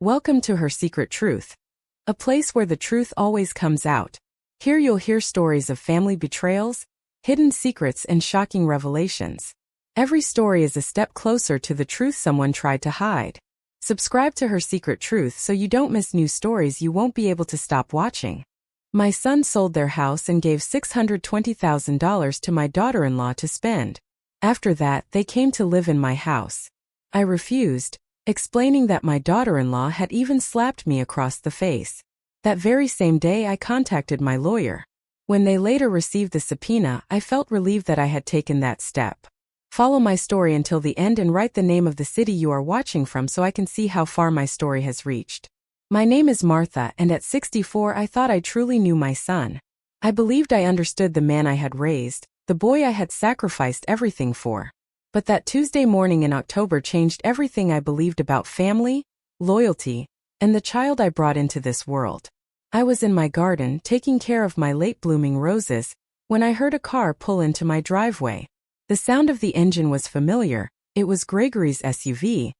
Welcome to Her Secret Truth, a place where the truth always comes out. Here you'll hear stories of family betrayals, hidden secrets, and shocking revelations. Every story is a step closer to the truth someone tried to hide. Subscribe to Her Secret Truth so you don't miss new stories you won't be able to stop watching. My son sold their house and gave $620,000 to my daughter-in-law to spend. After that, they came to live in my house. I refused, explaining that my daughter-in-law had even slapped me across the face. That very same day I contacted my lawyer. When they later received the subpoena, I felt relieved that I had taken that step. Follow my story until the end and write the name of the city you are watching from so I can see how far my story has reached. My name is Martha, and at 64 I thought I truly knew my son. I believed I understood the man I had raised, the boy I had sacrificed everything for. But that Tuesday morning in October changed everything I believed about family, loyalty, and the child I brought into this world. I was in my garden taking care of my late-blooming roses when I heard a car pull into my driveway. The sound of the engine was familiar, it was Gregory's SUV.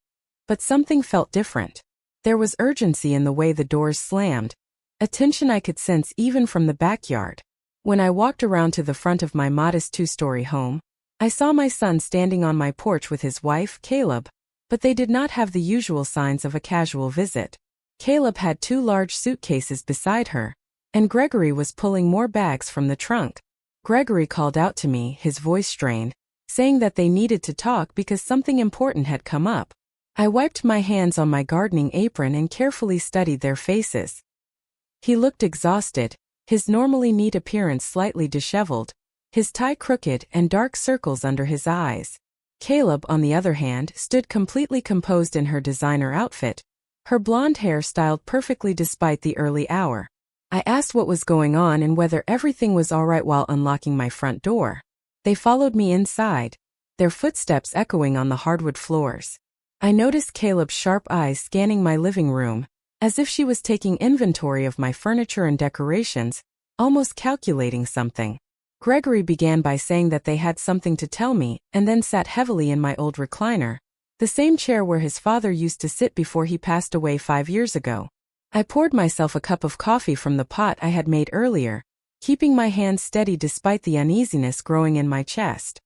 But something felt different. There was urgency in the way the doors slammed, a tension I could sense even from the backyard. When I walked around to the front of my modest two-story home, I saw my son standing on my porch with his wife, Caleb, but they did not have the usual signs of a casual visit. Caleb had 2 large suitcases beside her, and Gregory was pulling more bags from the trunk. Gregory called out to me, his voice strained, saying that they needed to talk because something important had come up. I wiped my hands on my gardening apron and carefully studied their faces. He looked exhausted, his normally neat appearance slightly disheveled, his tie crooked and dark circles under his eyes. Caleb, on the other hand, stood completely composed in her designer outfit, her blonde hair styled perfectly despite the early hour. I asked what was going on and whether everything was all right while unlocking my front door. They followed me inside, their footsteps echoing on the hardwood floors. I noticed Caleb's sharp eyes scanning my living room, as if she was taking inventory of my furniture and decorations, almost calculating something. Gregory began by saying that they had something to tell me, and then sat heavily in my old recliner, the same chair where his father used to sit before he passed away 5 years ago. I poured myself a cup of coffee from the pot I had made earlier, keeping my hands steady despite the uneasiness growing in my chest.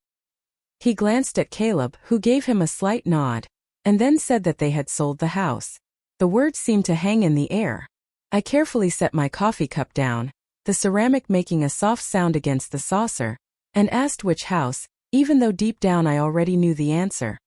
He glanced at Caleb, who gave him a slight nod, and then said that they had sold the house. The words seemed to hang in the air. I carefully set my coffee cup down, the ceramic making a soft sound against the saucer, and asked which house, even though deep down I already knew the answer.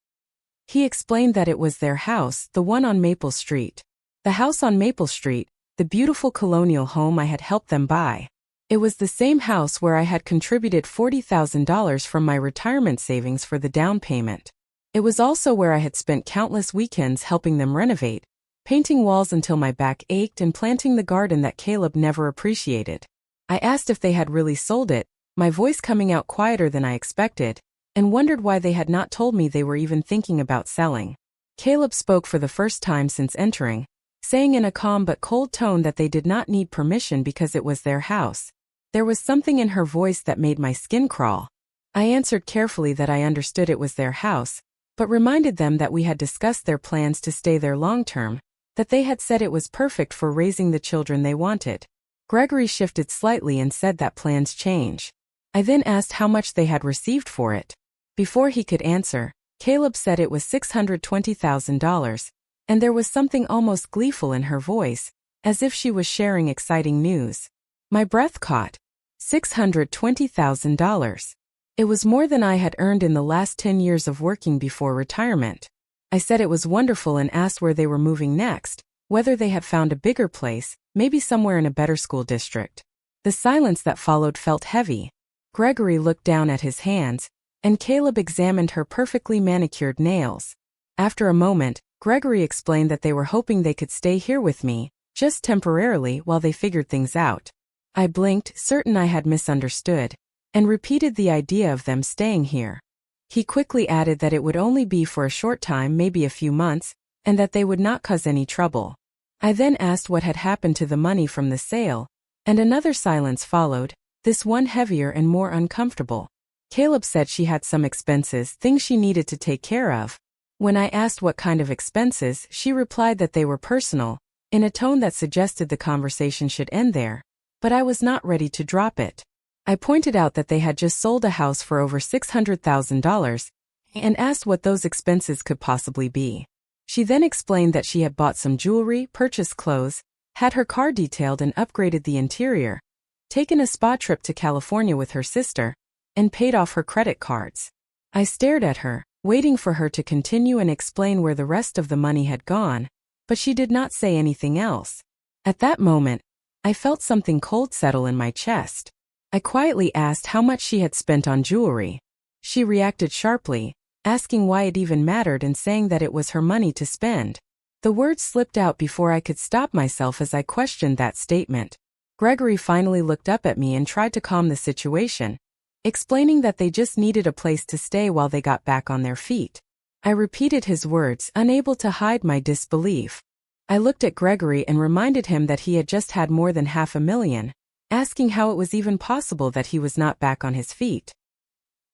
He explained that it was their house, the one on Maple Street. The house on Maple Street, the beautiful colonial home I had helped them buy. It was the same house where I had contributed $40,000 from my retirement savings for the down payment. It was also where I had spent countless weekends helping them renovate, painting walls until my back ached and planting the garden that Caleb never appreciated. I asked if they had really sold it, my voice coming out quieter than I expected, and wondered why they had not told me they were even thinking about selling. Caleb spoke for the first time since entering, saying in a calm but cold tone that they did not need permission because it was their house. There was something in her voice that made my skin crawl. I answered carefully that I understood it was their house, but reminded them that we had discussed their plans to stay there long-term, that they had said it was perfect for raising the children they wanted. Gregory shifted slightly and said that plans change. I then asked how much they had received for it. Before he could answer, Caleb said it was $620,000, and there was something almost gleeful in her voice, as if she was sharing exciting news. My breath caught. $620,000. It was more than I had earned in the last 10 years of working before retirement. I said it was wonderful and asked where they were moving next, whether they had found a bigger place, maybe somewhere in a better school district. The silence that followed felt heavy. Gregory looked down at his hands, and Caleb examined her perfectly manicured nails. After a moment, Gregory explained that they were hoping they could stay here with me, just temporarily while they figured things out. I blinked, certain I had misunderstood, and repeated the idea of them staying here. He quickly added that it would only be for a short time, maybe a few months, and that they would not cause any trouble. I then asked what had happened to the money from the sale, and another silence followed, this one heavier and more uncomfortable. Caleb said she had some expenses, things she needed to take care of. When I asked what kind of expenses, she replied that they were personal, in a tone that suggested the conversation should end there, but I was not ready to drop it. I pointed out that they had just sold a house for over $600,000 and asked what those expenses could possibly be. She then explained that she had bought some jewelry, purchased clothes, had her car detailed and upgraded the interior, taken a spa trip to California with her sister, and paid off her credit cards. I stared at her, waiting for her to continue and explain where the rest of the money had gone, but she did not say anything else. At that moment, I felt something cold settle in my chest. I quietly asked how much she had spent on jewelry. She reacted sharply, asking why it even mattered and saying that it was her money to spend. The words slipped out before I could stop myself as I questioned that statement. Gregory finally looked up at me and tried to calm the situation, explaining that they just needed a place to stay while they got back on their feet. I repeated his words, unable to hide my disbelief. I looked at Gregory and reminded him that he had just had more than $500,000, asking how it was even possible that he was not back on his feet.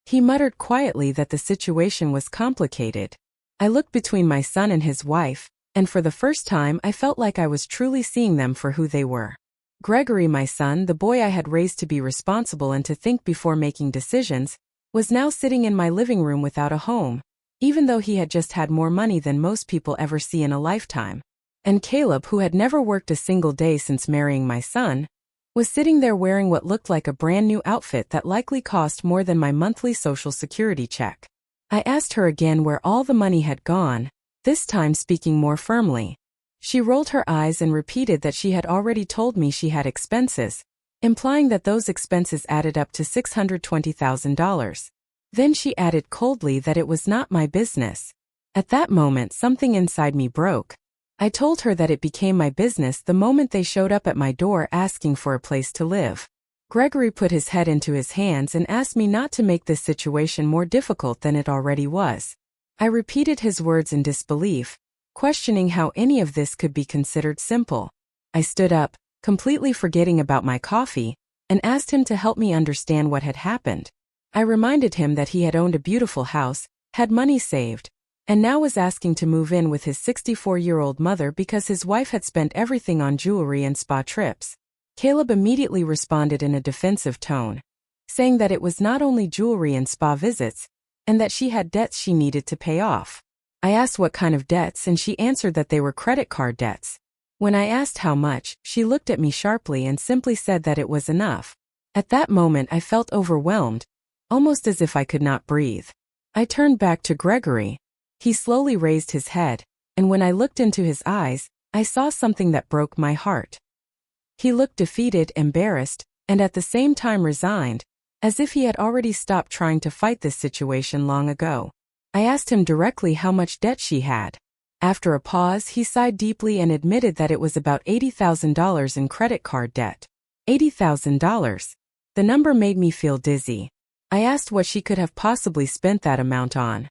He muttered quietly that the situation was complicated. I looked between my son and his wife, and for the first time I felt like I was truly seeing them for who they were. Gregory, my son, the boy I had raised to be responsible and to think before making decisions, was now sitting in my living room without a home, even though he had just had more money than most people ever see in a lifetime. And Caleb, who had never worked a single day since marrying my son, was sitting there wearing what looked like a brand new outfit that likely cost more than my monthly Social Security check. I asked her again where all the money had gone, this time speaking more firmly. She rolled her eyes and repeated that she had already told me she had expenses, implying that those expenses added up to $620,000. Then she added coldly that it was not my business. At that moment, something inside me broke. I told her that it became my business the moment they showed up at my door asking for a place to live. Gregory put his head into his hands and asked me not to make this situation more difficult than it already was. I repeated his words in disbelief, questioning how any of this could be considered simple. I stood up, completely forgetting about my coffee, and asked him to help me understand what had happened. I reminded him that he had owned a beautiful house, had money saved, and now was asking to move in with his 64-year-old mother because his wife had spent everything on jewelry and spa trips. Caleb immediately responded in a defensive tone, saying that it was not only jewelry and spa visits, and that she had debts she needed to pay off. I asked what kind of debts and she answered that they were credit card debts. When I asked how much, she looked at me sharply and simply said that it was enough. At that moment I felt overwhelmed, almost as if I could not breathe. I turned back to Gregory. He slowly raised his head, and when I looked into his eyes, I saw something that broke my heart. He looked defeated, embarrassed, and at the same time resigned, as if he had already stopped trying to fight this situation long ago. I asked him directly how much debt she had. After a pause, he sighed deeply and admitted that it was about $80,000 in credit card debt. $80,000. The number made me feel dizzy. I asked what she could have possibly spent that amount on.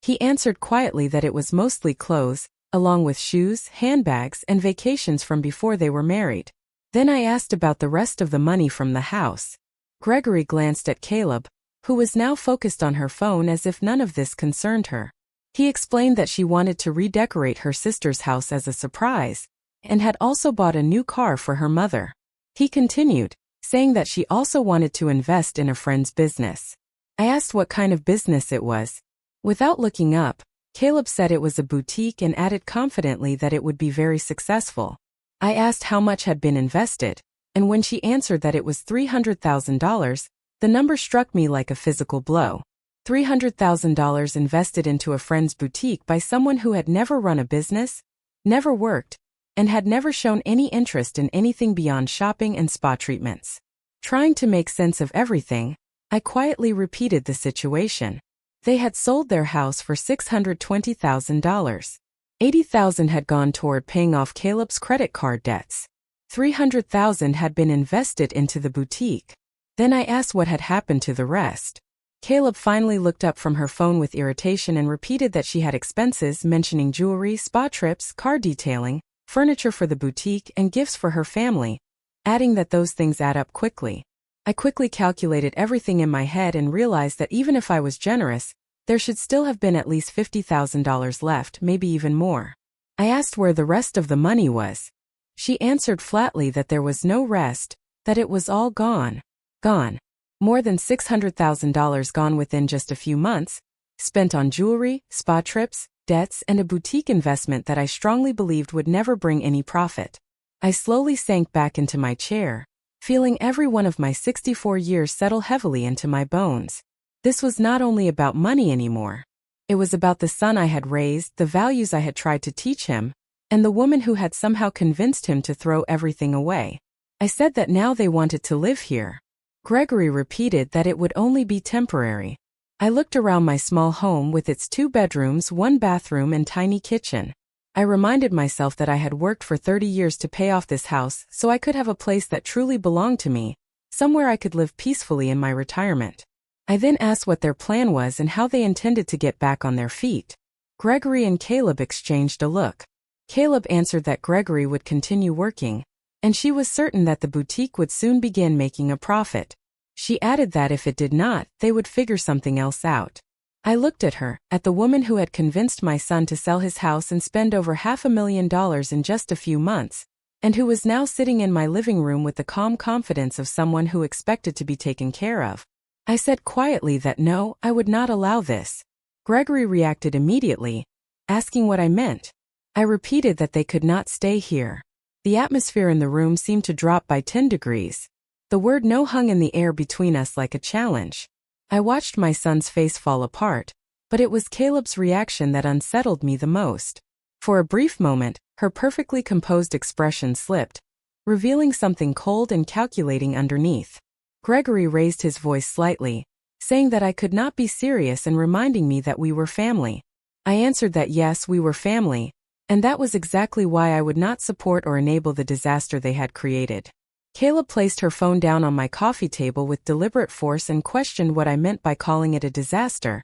He answered quietly that it was mostly clothes, along with shoes, handbags, and vacations from before they were married. Then I asked about the rest of the money from the house. Gregory glanced at Caleb, who was now focused on her phone as if none of this concerned her. He explained that she wanted to redecorate her sister's house as a surprise, and had also bought a new car for her mother. He continued, saying that she also wanted to invest in a friend's business. I asked what kind of business it was. Without looking up, Caleb said it was a boutique and added confidently that it would be very successful. I asked how much had been invested, and when she answered that it was $300,000, the number struck me like a physical blow. $300,000 invested into a friend's boutique by someone who had never run a business, never worked, and had never shown any interest in anything beyond shopping and spa treatments. Trying to make sense of everything, I quietly repeated the situation. They had sold their house for $620,000. $80,000 had gone toward paying off Caleb's credit card debts. $300,000 had been invested into the boutique. Then I asked what had happened to the rest. Caleb finally looked up from her phone with irritation and repeated that she had expenses, mentioning jewelry, spa trips, car detailing, furniture for the boutique, and gifts for her family, adding that those things add up quickly. I quickly calculated everything in my head and realized that even if I was generous, There should still have been at least $50,000 left, maybe even more. I asked where the rest of the money was. She answered flatly that there was no rest, that it was all gone. Gone. More than $600,000 gone within just a few months, spent on jewelry, spa trips, debts, and a boutique investment that I strongly believed would never bring any profit. I slowly sank back into my chair, feeling every one of my 64 years settle heavily into my bones. This was not only about money anymore. It was about the son I had raised, the values I had tried to teach him, and the woman who had somehow convinced him to throw everything away. I said that now they wanted to live here. Gregory repeated that it would only be temporary. I looked around my small home with its 2 bedrooms, 1 bathroom, and tiny kitchen. I reminded myself that I had worked for 30 years to pay off this house so I could have a place that truly belonged to me, somewhere I could live peacefully in my retirement. I then asked what their plan was and how they intended to get back on their feet. Gregory and Caleb exchanged a look. Caleb answered that Gregory would continue working, and she was certain that the boutique would soon begin making a profit. She added that if it did not, they would figure something else out. I looked at her, at the woman who had convinced my son to sell his house and spend over $500,000 in just a few months, and who was now sitting in my living room with the calm confidence of someone who expected to be taken care of. I said quietly that no, I would not allow this. Gregory reacted immediately, asking what I meant. I repeated that they could not stay here. The atmosphere in the room seemed to drop by 10 degrees. The word no hung in the air between us like a challenge. I watched my son's face fall apart, but it was Caleb's reaction that unsettled me the most. For a brief moment, her perfectly composed expression slipped, revealing something cold and calculating underneath. Gregory raised his voice slightly, saying that I could not be serious and reminding me that we were family. I answered that yes, we were family, and that was exactly why I would not support or enable the disaster they had created. Caleb placed her phone down on my coffee table with deliberate force and questioned what I meant by calling it a disaster,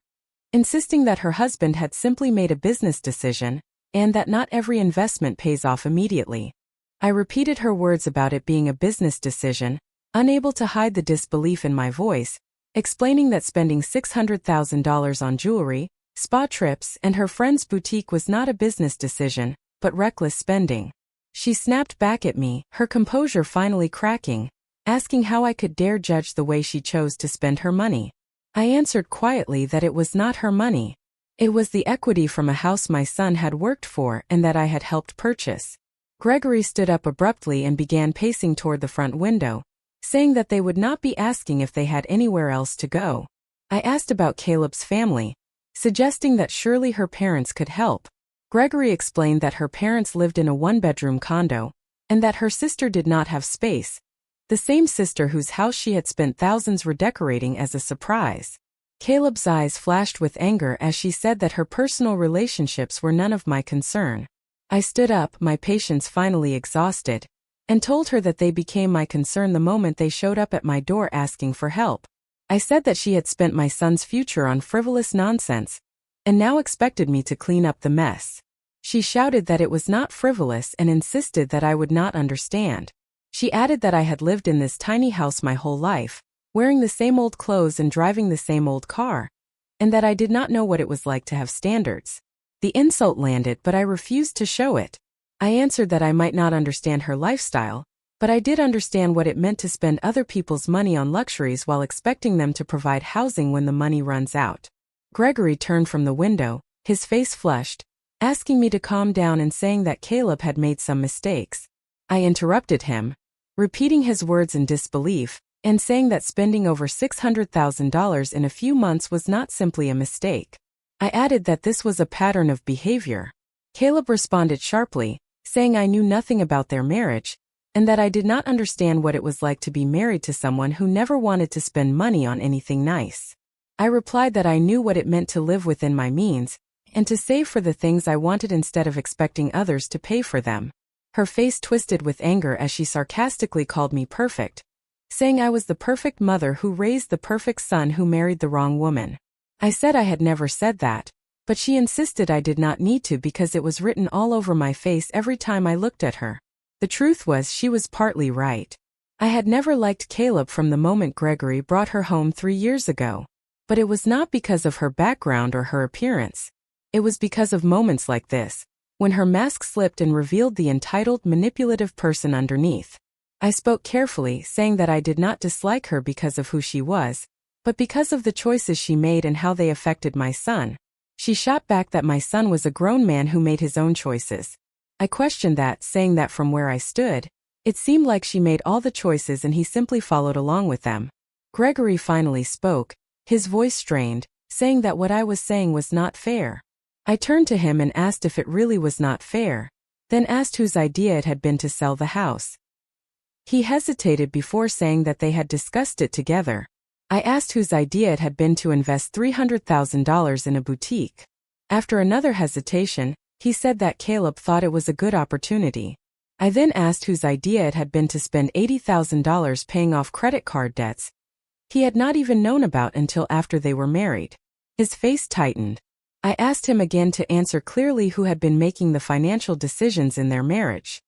insisting that her husband had simply made a business decision, and that not every investment pays off immediately. I repeated her words about it being a business decision, unable to hide the disbelief in my voice, explaining that spending $600,000 on jewelry, spa trips, and her friend's boutique was not a business decision, but reckless spending. She snapped back at me, her composure finally cracking, asking how I could dare judge the way she chose to spend her money. I answered quietly that it was not her money. It was the equity from a house my son had worked for and that I had helped purchase. Gregory stood up abruptly and began pacing toward the front window, saying that they would not be asking if they had anywhere else to go. I asked about Caleb's family, suggesting that surely her parents could help. Gregory explained that her parents lived in a 1-bedroom condo, and that her sister did not have space, the same sister whose house she had spent thousands redecorating as a surprise. Caleb's eyes flashed with anger as she said that her personal relationships were none of my concern. I stood up, my patience finally exhausted, and told her that they became my concern the moment they showed up at my door asking for help. I said that she had spent my son's future on frivolous nonsense, and now expected me to clean up the mess. She shouted that it was not frivolous and insisted that I would not understand. She added that I had lived in this tiny house my whole life, wearing the same old clothes and driving the same old car, and that I did not know what it was like to have standards. The insult landed, but I refused to show it. I answered that I might not understand her lifestyle, but I did understand what it meant to spend other people's money on luxuries while expecting them to provide housing when the money runs out. Gregory turned from the window, his face flushed, asking me to calm down and saying that Caleb had made some mistakes. I interrupted him, repeating his words in disbelief, and saying that spending over $600,000 in a few months was not simply a mistake. I added that this was a pattern of behavior. Caleb responded sharply, saying I knew nothing about their marriage, and that I did not understand what it was like to be married to someone who never wanted to spend money on anything nice. I replied that I knew what it meant to live within my means, and to save for the things I wanted instead of expecting others to pay for them. Her face twisted with anger as she sarcastically called me perfect, saying I was the perfect mother who raised the perfect son who married the wrong woman. I said I had never said that, but she insisted I did not need to because it was written all over my face every time I looked at her. The truth was she was partly right. I had never liked Caleb from the moment Gregory brought her home 3 years ago. But it was not because of her background or her appearance. It was because of moments like this, when her mask slipped and revealed the entitled, manipulative person underneath. I spoke carefully, saying that I did not dislike her because of who she was, but because of the choices she made and how they affected my son. She shot back that my son was a grown man who made his own choices. I questioned that, saying that from where I stood, it seemed like she made all the choices and he simply followed along with them. Gregory finally spoke, his voice strained, saying that what I was saying was not fair. I turned to him and asked if it really was not fair, then asked whose idea it had been to sell the house. He hesitated before saying that they had discussed it together. I asked whose idea it had been to invest $300,000 in a boutique. After another hesitation, he said that Caleb thought it was a good opportunity. I then asked whose idea it had been to spend $80,000 paying off credit card debts he had not even known about until after they were married. His face tightened. I asked him again to answer clearly who had been making the financial decisions in their marriage.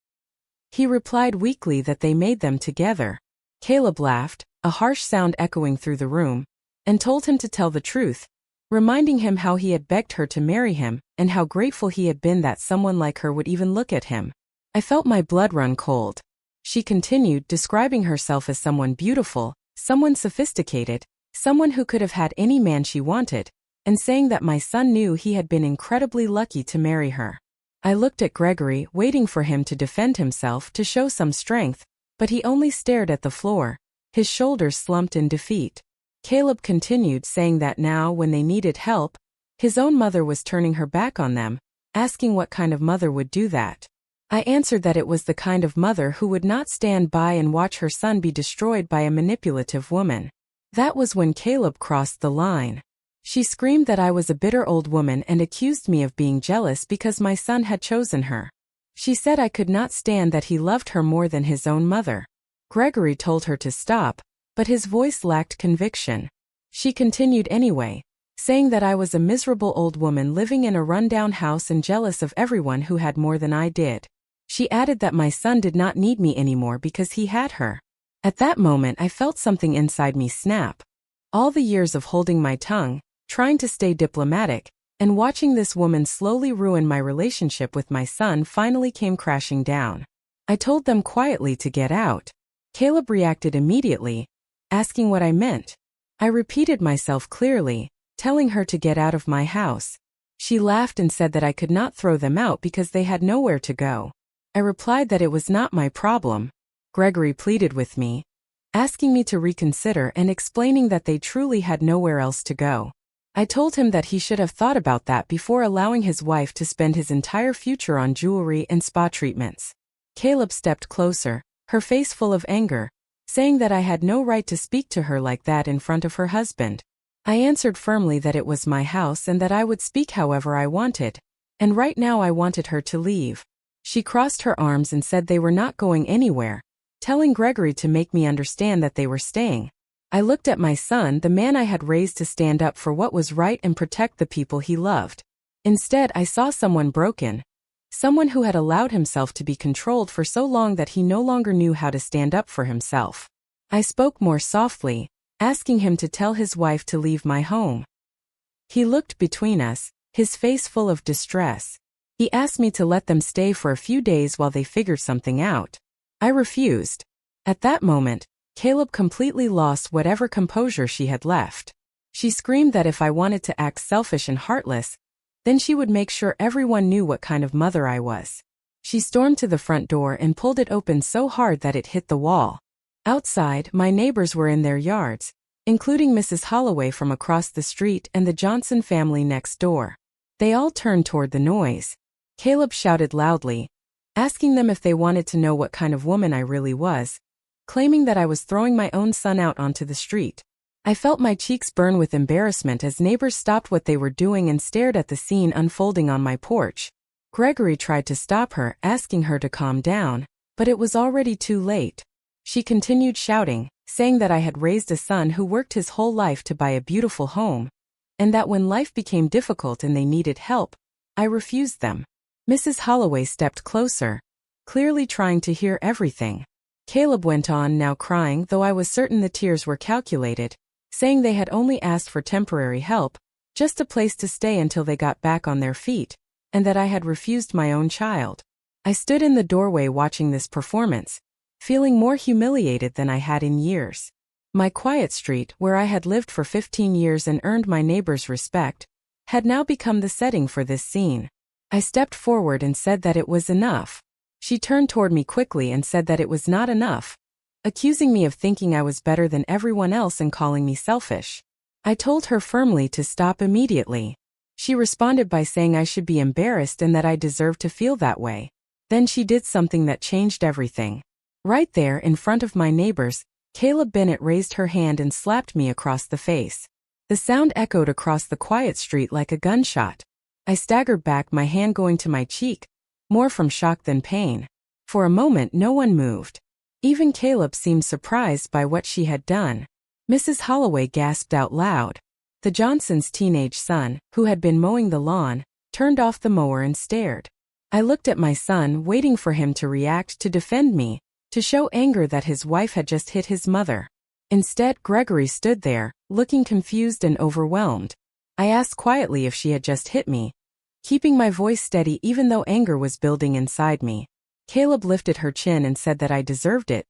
He replied weakly that they made them together. Caleb laughed, a harsh sound echoing through the room, and told him to tell the truth, reminding him how he had begged her to marry him and how grateful he had been that someone like her would even look at him. I felt my blood run cold. She continued, describing herself as someone beautiful, someone sophisticated, someone who could have had any man she wanted, and saying that my son knew he had been incredibly lucky to marry her. I looked at Gregory, waiting for him to defend himself, to show some strength, but he only stared at the floor, his shoulders slumped in defeat. Caleb continued, saying that now, when they needed help, his own mother was turning her back on them, asking what kind of mother would do that. I answered that it was the kind of mother who would not stand by and watch her son be destroyed by a manipulative woman. That was when Caleb crossed the line. She screamed that I was a bitter old woman and accused me of being jealous because my son had chosen her. She said I could not stand that he loved her more than his own mother. Gregory told her to stop, but his voice lacked conviction. She continued anyway, saying that I was a miserable old woman living in a rundown house and jealous of everyone who had more than I did. She added that my son did not need me anymore because he had her. At that moment I felt something inside me snap. All the years of holding my tongue, trying to stay diplomatic, and watching this woman slowly ruin my relationship with my son finally came crashing down. I told them quietly to get out. Caleb reacted immediately, asking what I meant. I repeated myself clearly, telling her to get out of my house. She laughed and said that I could not throw them out because they had nowhere to go. I replied that it was not my problem. Gregory pleaded with me, asking me to reconsider and explaining that they truly had nowhere else to go. I told him that he should have thought about that before allowing his wife to spend his entire future on jewelry and spa treatments. Caleb stepped closer, her face full of anger, saying that I had no right to speak to her like that in front of her husband. I answered firmly that it was my house and that I would speak however I wanted, and right now I wanted her to leave. She crossed her arms and said they were not going anywhere, telling Gregory to make me understand that they were staying. I looked at my son, the man I had raised to stand up for what was right and protect the people he loved. Instead, I saw someone broken, someone who had allowed himself to be controlled for so long that he no longer knew how to stand up for himself. I spoke more softly, asking him to tell his wife to leave my home. He looked between us, his face full of distress. He asked me to let them stay for a few days while they figured something out. I refused. At that moment, Caleb completely lost whatever composure she had left. She screamed that if I wanted to act selfish and heartless, then she would make sure everyone knew what kind of mother I was. She stormed to the front door and pulled it open so hard that it hit the wall. Outside, my neighbors were in their yards, including Mrs. Holloway from across the street and the Johnson family next door. They all turned toward the noise. Caleb shouted loudly, asking them if they wanted to know what kind of woman I really was, claiming that I was throwing my own son out onto the street. I felt my cheeks burn with embarrassment as neighbors stopped what they were doing and stared at the scene unfolding on my porch. Gregory tried to stop her, asking her to calm down, but it was already too late. She continued shouting, saying that I had raised a son who worked his whole life to buy a beautiful home, and that when life became difficult and they needed help, I refused them. Mrs. Holloway stepped closer, clearly trying to hear everything. Caleb went on, now crying, though I was certain the tears were calculated, saying they had only asked for temporary help, just a place to stay until they got back on their feet, and that I had refused my own child. I stood in the doorway watching this performance, feeling more humiliated than I had in years. My quiet street, where I had lived for 15 years and earned my neighbors' respect, had now become the setting for this scene. I stepped forward and said that it was enough. She turned toward me quickly and said that it was not enough, accusing me of thinking I was better than everyone else and calling me selfish. I told her firmly to stop immediately. She responded by saying I should be embarrassed and that I deserved to feel that way. Then she did something that changed everything. Right there in front of my neighbors, Caleb Bennett raised her hand and slapped me across the face. The sound echoed across the quiet street like a gunshot. I staggered back, my hand going to my cheek, more from shock than pain. For a moment no one moved. Even Caleb seemed surprised by what she had done. Mrs. Holloway gasped out loud. The Johnsons' teenage son, who had been mowing the lawn, turned off the mower and stared. I looked at my son, waiting for him to react, to defend me, to show anger that his wife had just hit his mother. Instead, Gregory stood there, looking confused and overwhelmed. I asked quietly if she had just hit me, keeping my voice steady even though anger was building inside me. Caleb lifted her chin and said that I deserved it,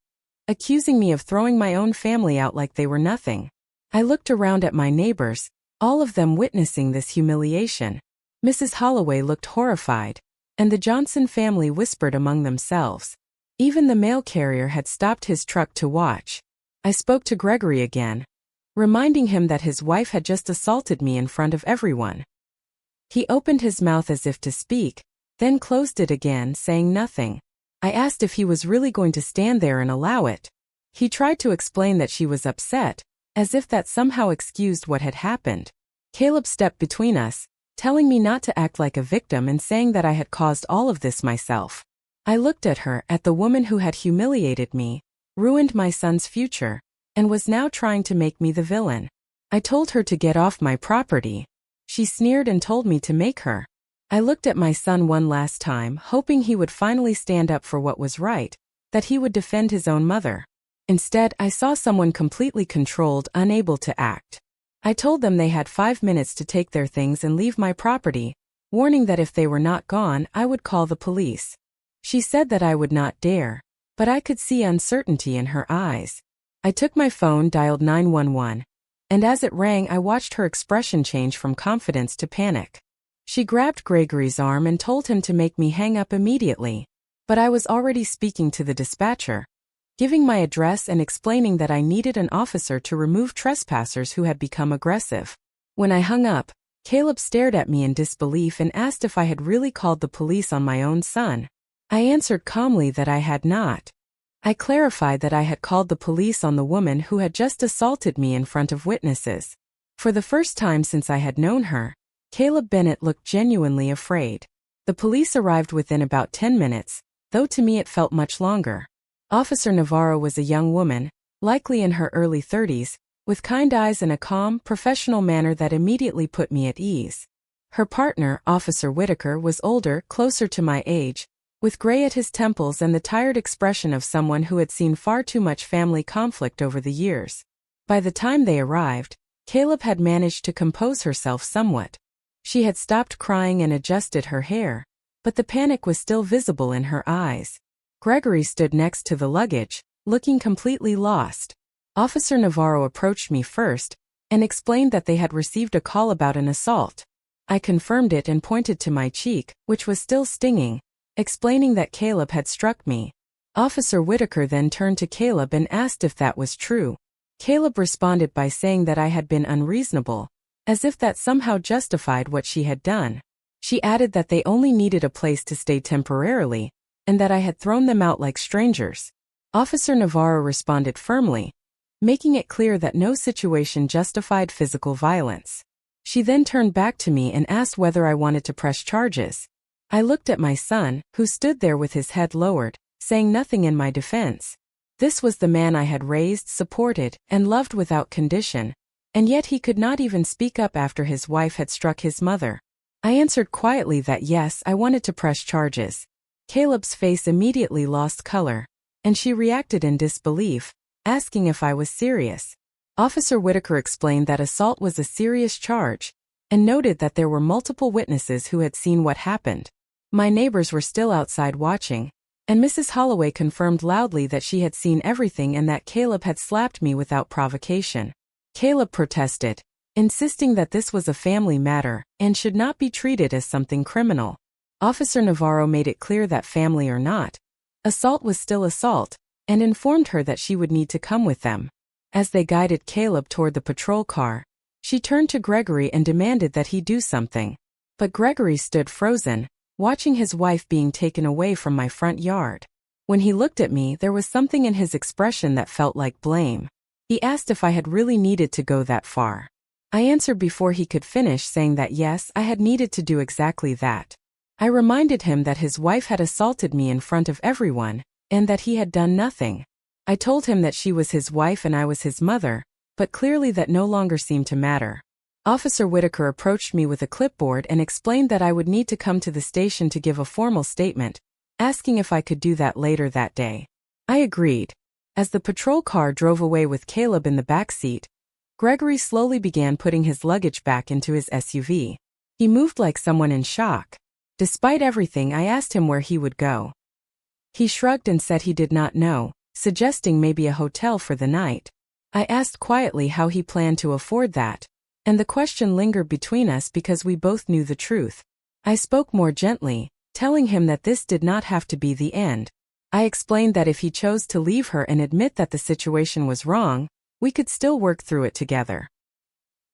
accusing me of throwing my own family out like they were nothing. I looked around at my neighbors, all of them witnessing this humiliation. Mrs. Holloway looked horrified, and the Johnson family whispered among themselves. Even the mail carrier had stopped his truck to watch. I spoke to Gregory again, reminding him that his wife had just assaulted me in front of everyone. He opened his mouth as if to speak, then closed it again, saying nothing. I asked if he was really going to stand there and allow it. He tried to explain that she was upset, as if that somehow excused what had happened. Caleb stepped between us, telling me not to act like a victim and saying that I had caused all of this myself. I looked at her, at the woman who had humiliated me, ruined my son's future, and was now trying to make me the villain. I told her to get off my property. She sneered and told me to make her. I looked at my son one last time, hoping he would finally stand up for what was right, that he would defend his own mother. Instead, I saw someone completely controlled, unable to act. I told them they had 5 minutes to take their things and leave my property, warning that if they were not gone, I would call the police. She said that I would not dare, but I could see uncertainty in her eyes. I took my phone, dialed 911, and as it rang, I watched her expression change from confidence to panic. She grabbed Gregory's arm and told him to make me hang up immediately, but I was already speaking to the dispatcher, giving my address and explaining that I needed an officer to remove trespassers who had become aggressive. When I hung up, Caleb stared at me in disbelief and asked if I had really called the police on my own son. I answered calmly that I had not. I clarified that I had called the police on the woman who had just assaulted me in front of witnesses. For the first time since I had known her, Caleb Bennett looked genuinely afraid. The police arrived within about 10 minutes, though to me it felt much longer. Officer Navarro was a young woman, likely in her early 30s, with kind eyes and a calm, professional manner that immediately put me at ease. Her partner, Officer Whitaker, was older, closer to my age, with gray at his temples and the tired expression of someone who had seen far too much family conflict over the years. By the time they arrived, Caleb had managed to compose herself somewhat. She had stopped crying and adjusted her hair, but the panic was still visible in her eyes. Gregory stood next to the luggage, looking completely lost. Officer Navarro approached me first and explained that they had received a call about an assault. I confirmed it and pointed to my cheek, which was still stinging, explaining that Caleb had struck me. Officer Whitaker then turned to Caleb and asked if that was true. Caleb responded by saying that I had been unreasonable, as if that somehow justified what she had done. She added that they only needed a place to stay temporarily, and that I had thrown them out like strangers. Officer Navarro responded firmly, making it clear that no situation justified physical violence. She then turned back to me and asked whether I wanted to press charges. I looked at my son, who stood there with his head lowered, saying nothing in my defense. This was the man I had raised, supported, and loved without condition, and yet he could not even speak up after his wife had struck his mother. I answered quietly that yes, I wanted to press charges. Caleb's face immediately lost color, and she reacted in disbelief, asking if I was serious. Officer Whitaker explained that assault was a serious charge and noted that there were multiple witnesses who had seen what happened. My neighbors were still outside watching, and Mrs. Holloway confirmed loudly that she had seen everything and that Caleb had slapped me without provocation. Caleb protested, insisting that this was a family matter and should not be treated as something criminal. Officer Navarro made it clear that family or not, assault was still assault, and informed her that she would need to come with them. As they guided Caleb toward the patrol car, she turned to Gregory and demanded that he do something. But Gregory stood frozen, watching his wife being taken away from my front yard. When he looked at me, there was something in his expression that felt like blame. He asked if I had really needed to go that far. I answered before he could finish, saying that yes, I had needed to do exactly that. I reminded him that his wife had assaulted me in front of everyone, and that he had done nothing. I told him that she was his wife and I was his mother, but clearly that no longer seemed to matter. Officer Whitaker approached me with a clipboard and explained that I would need to come to the station to give a formal statement, asking if I could do that later that day. I agreed. As the patrol car drove away with Caleb in the back seat, Gregory slowly began putting his luggage back into his SUV. He moved like someone in shock. Despite everything, I asked him where he would go. He shrugged and said he did not know, suggesting maybe a hotel for the night. I asked quietly how he planned to afford that, and the question lingered between us because we both knew the truth. I spoke more gently, telling him that this did not have to be the end. I explained that if he chose to leave her and admit that the situation was wrong, we could still work through it together.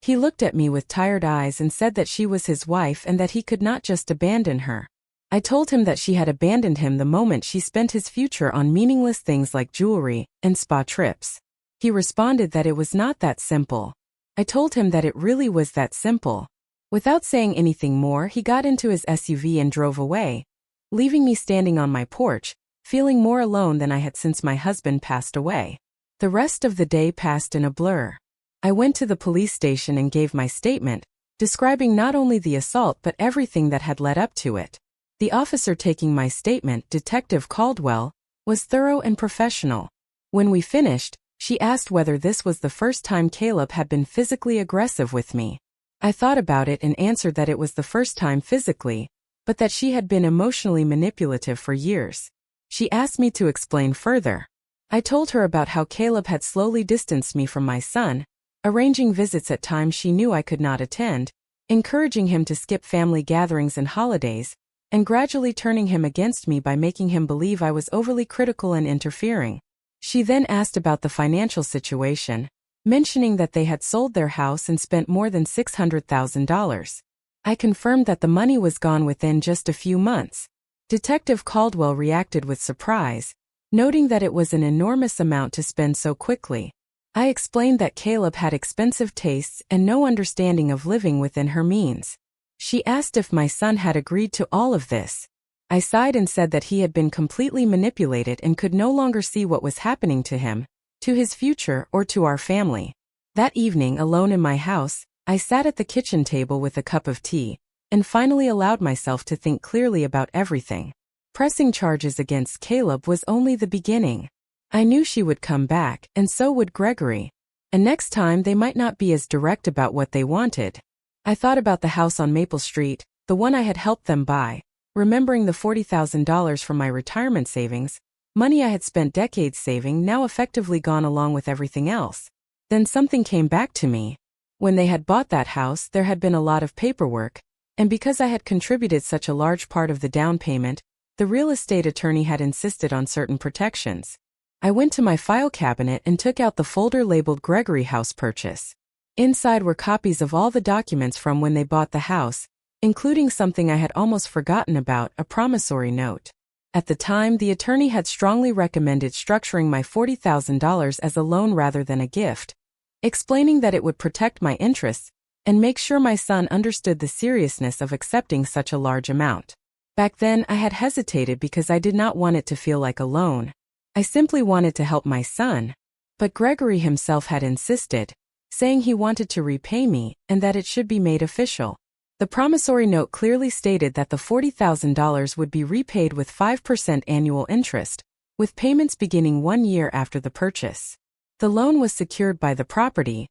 He looked at me with tired eyes and said that she was his wife and that he could not just abandon her. I told him that she had abandoned him the moment she spent his future on meaningless things like jewelry and spa trips. He responded that it was not that simple. I told him that it really was that simple. Without saying anything more, he got into his SUV and drove away, leaving me standing on my porch, feeling more alone than I had since my husband passed away. The rest of the day passed in a blur. I went to the police station and gave my statement, describing not only the assault but everything that had led up to it. The officer taking my statement, Detective Caldwell, was thorough and professional. When we finished, she asked whether this was the first time Caleb had been physically aggressive with me. I thought about it and answered that it was the first time physically, but that she had been emotionally manipulative for years. She asked me to explain further. I told her about how Caleb had slowly distanced me from my son, arranging visits at times she knew I could not attend, encouraging him to skip family gatherings and holidays, and gradually turning him against me by making him believe I was overly critical and interfering. She then asked about the financial situation, mentioning that they had sold their house and spent more than $600,000. I confirmed that the money was gone within just a few months. Detective Caldwell reacted with surprise, noting that it was an enormous amount to spend so quickly. I explained that Caleb had expensive tastes and no understanding of living within her means. She asked if my son had agreed to all of this. I sighed and said that he had been completely manipulated and could no longer see what was happening to him, to his future, or to our family. That evening, alone in my house, I sat at the kitchen table with a cup of tea, and finally allowed myself to think clearly about everything. Pressing charges against Caleb was only the beginning. I knew she would come back, and so would Gregory. And next time they might not be as direct about what they wanted. I thought about the house on Maple Street, the one I had helped them buy, remembering the $40,000 from my retirement savings, money I had spent decades saving now effectively gone along with everything else. Then something came back to me. When they had bought that house, there had been a lot of paperwork, and because I had contributed such a large part of the down payment, the real estate attorney had insisted on certain protections. I went to my file cabinet and took out the folder labeled Gregory House Purchase. Inside were copies of all the documents from when they bought the house, including something I had almost forgotten about, a promissory note. At the time, the attorney had strongly recommended structuring my $40,000 as a loan rather than a gift, explaining that it would protect my interests and make sure my son understood the seriousness of accepting such a large amount. Back then, I had hesitated because I did not want it to feel like a loan. I simply wanted to help my son. But Gregory himself had insisted, saying he wanted to repay me and that it should be made official. The promissory note clearly stated that the $40,000 would be repaid with 5% annual interest, with payments beginning 1 year after the purchase. The loan was secured by the property,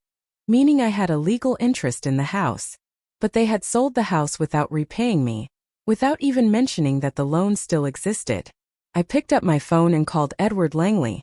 meaning I had a legal interest in the house. But they had sold the house without repaying me, without even mentioning that the loan still existed. I picked up my phone and called Edward Langley,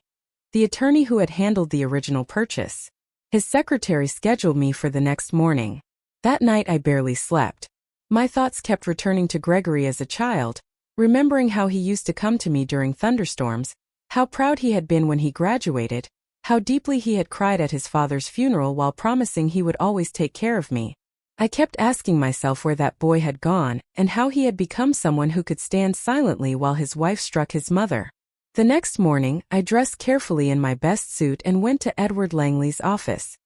the attorney who had handled the original purchase. His secretary scheduled me for the next morning. That night I barely slept. My thoughts kept returning to Gregory as a child, remembering how he used to come to me during thunderstorms, how proud he had been when he graduated, how deeply he had cried at his father's funeral while promising he would always take care of me. I kept asking myself where that boy had gone and how he had become someone who could stand silently while his wife struck his mother. The next morning, I dressed carefully in my best suit and went to Edward Langley's office.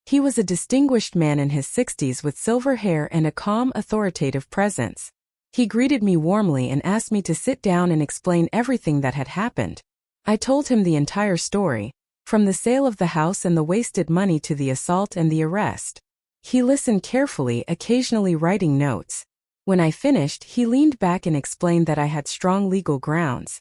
He was a distinguished man in his 60s with silver hair and a calm, authoritative presence. He greeted me warmly and asked me to sit down and explain everything that had happened. I told him the entire story, from the sale of the house and the wasted money to the assault and the arrest. He listened carefully, occasionally writing notes. When I finished, he leaned back and explained that I had strong legal grounds.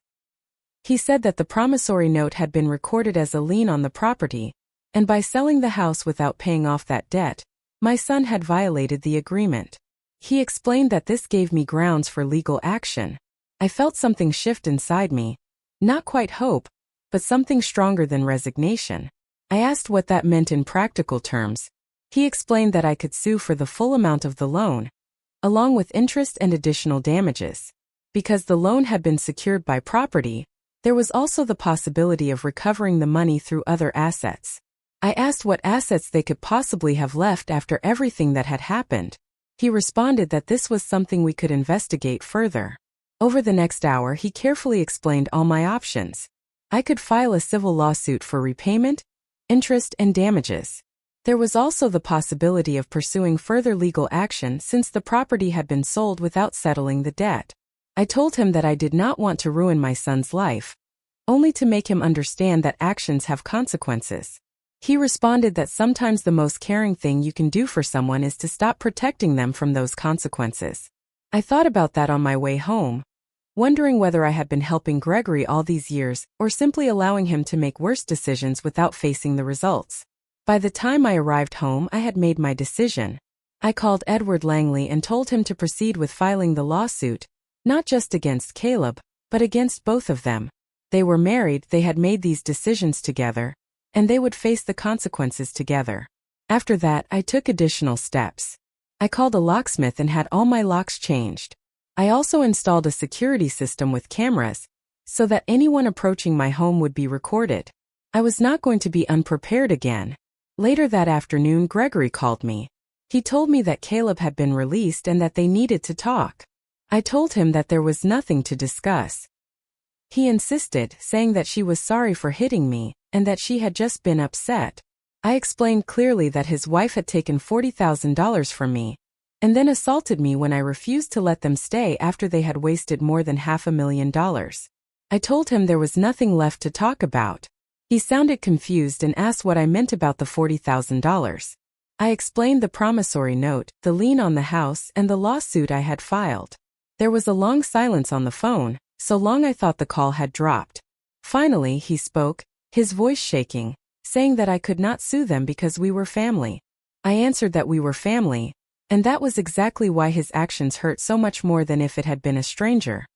He said that the promissory note had been recorded as a lien on the property, and by selling the house without paying off that debt, my son had violated the agreement. He explained that this gave me grounds for legal action. I felt something shift inside me, not quite hope, but something stronger than resignation. I asked what that meant in practical terms. He explained that I could sue for the full amount of the loan, along with interest and additional damages. Because the loan had been secured by property, there was also the possibility of recovering the money through other assets. I asked what assets they could possibly have left after everything that had happened. He responded that this was something we could investigate further. Over the next hour, he carefully explained all my options. I could file a civil lawsuit for repayment, interest, and damages. There was also the possibility of pursuing further legal action since the property had been sold without settling the debt. I told him that I did not want to ruin my son's life, only to make him understand that actions have consequences. He responded that sometimes the most caring thing you can do for someone is to stop protecting them from those consequences. I thought about that on my way home, wondering whether I had been helping Gregory all these years or simply allowing him to make worse decisions without facing the results. By the time I arrived home, I had made my decision. I called Edward Langley and told him to proceed with filing the lawsuit, not just against Caleb, but against both of them. They were married, they had made these decisions together, and they would face the consequences together. After that, I took additional steps. I called a locksmith and had all my locks changed. I also installed a security system with cameras, so that anyone approaching my home would be recorded. I was not going to be unprepared again. Later that afternoon, Gregory called me. He told me that Caleb had been released and that they needed to talk. I told him that there was nothing to discuss. He insisted, saying that she was sorry for hitting me, and that she had just been upset. I explained clearly that his wife had taken $40,000 from me, and then assaulted me when I refused to let them stay after they had wasted more than $500,000. I told him there was nothing left to talk about. He sounded confused and asked what I meant about the $40,000. I explained the promissory note, the lien on the house, and the lawsuit I had filed. There was a long silence on the phone, so long I thought the call had dropped. Finally, he spoke, his voice shaking, saying that I could not sue them because we were family. I answered that we were family, and that was exactly why his actions hurt so much more than if it had been a stranger.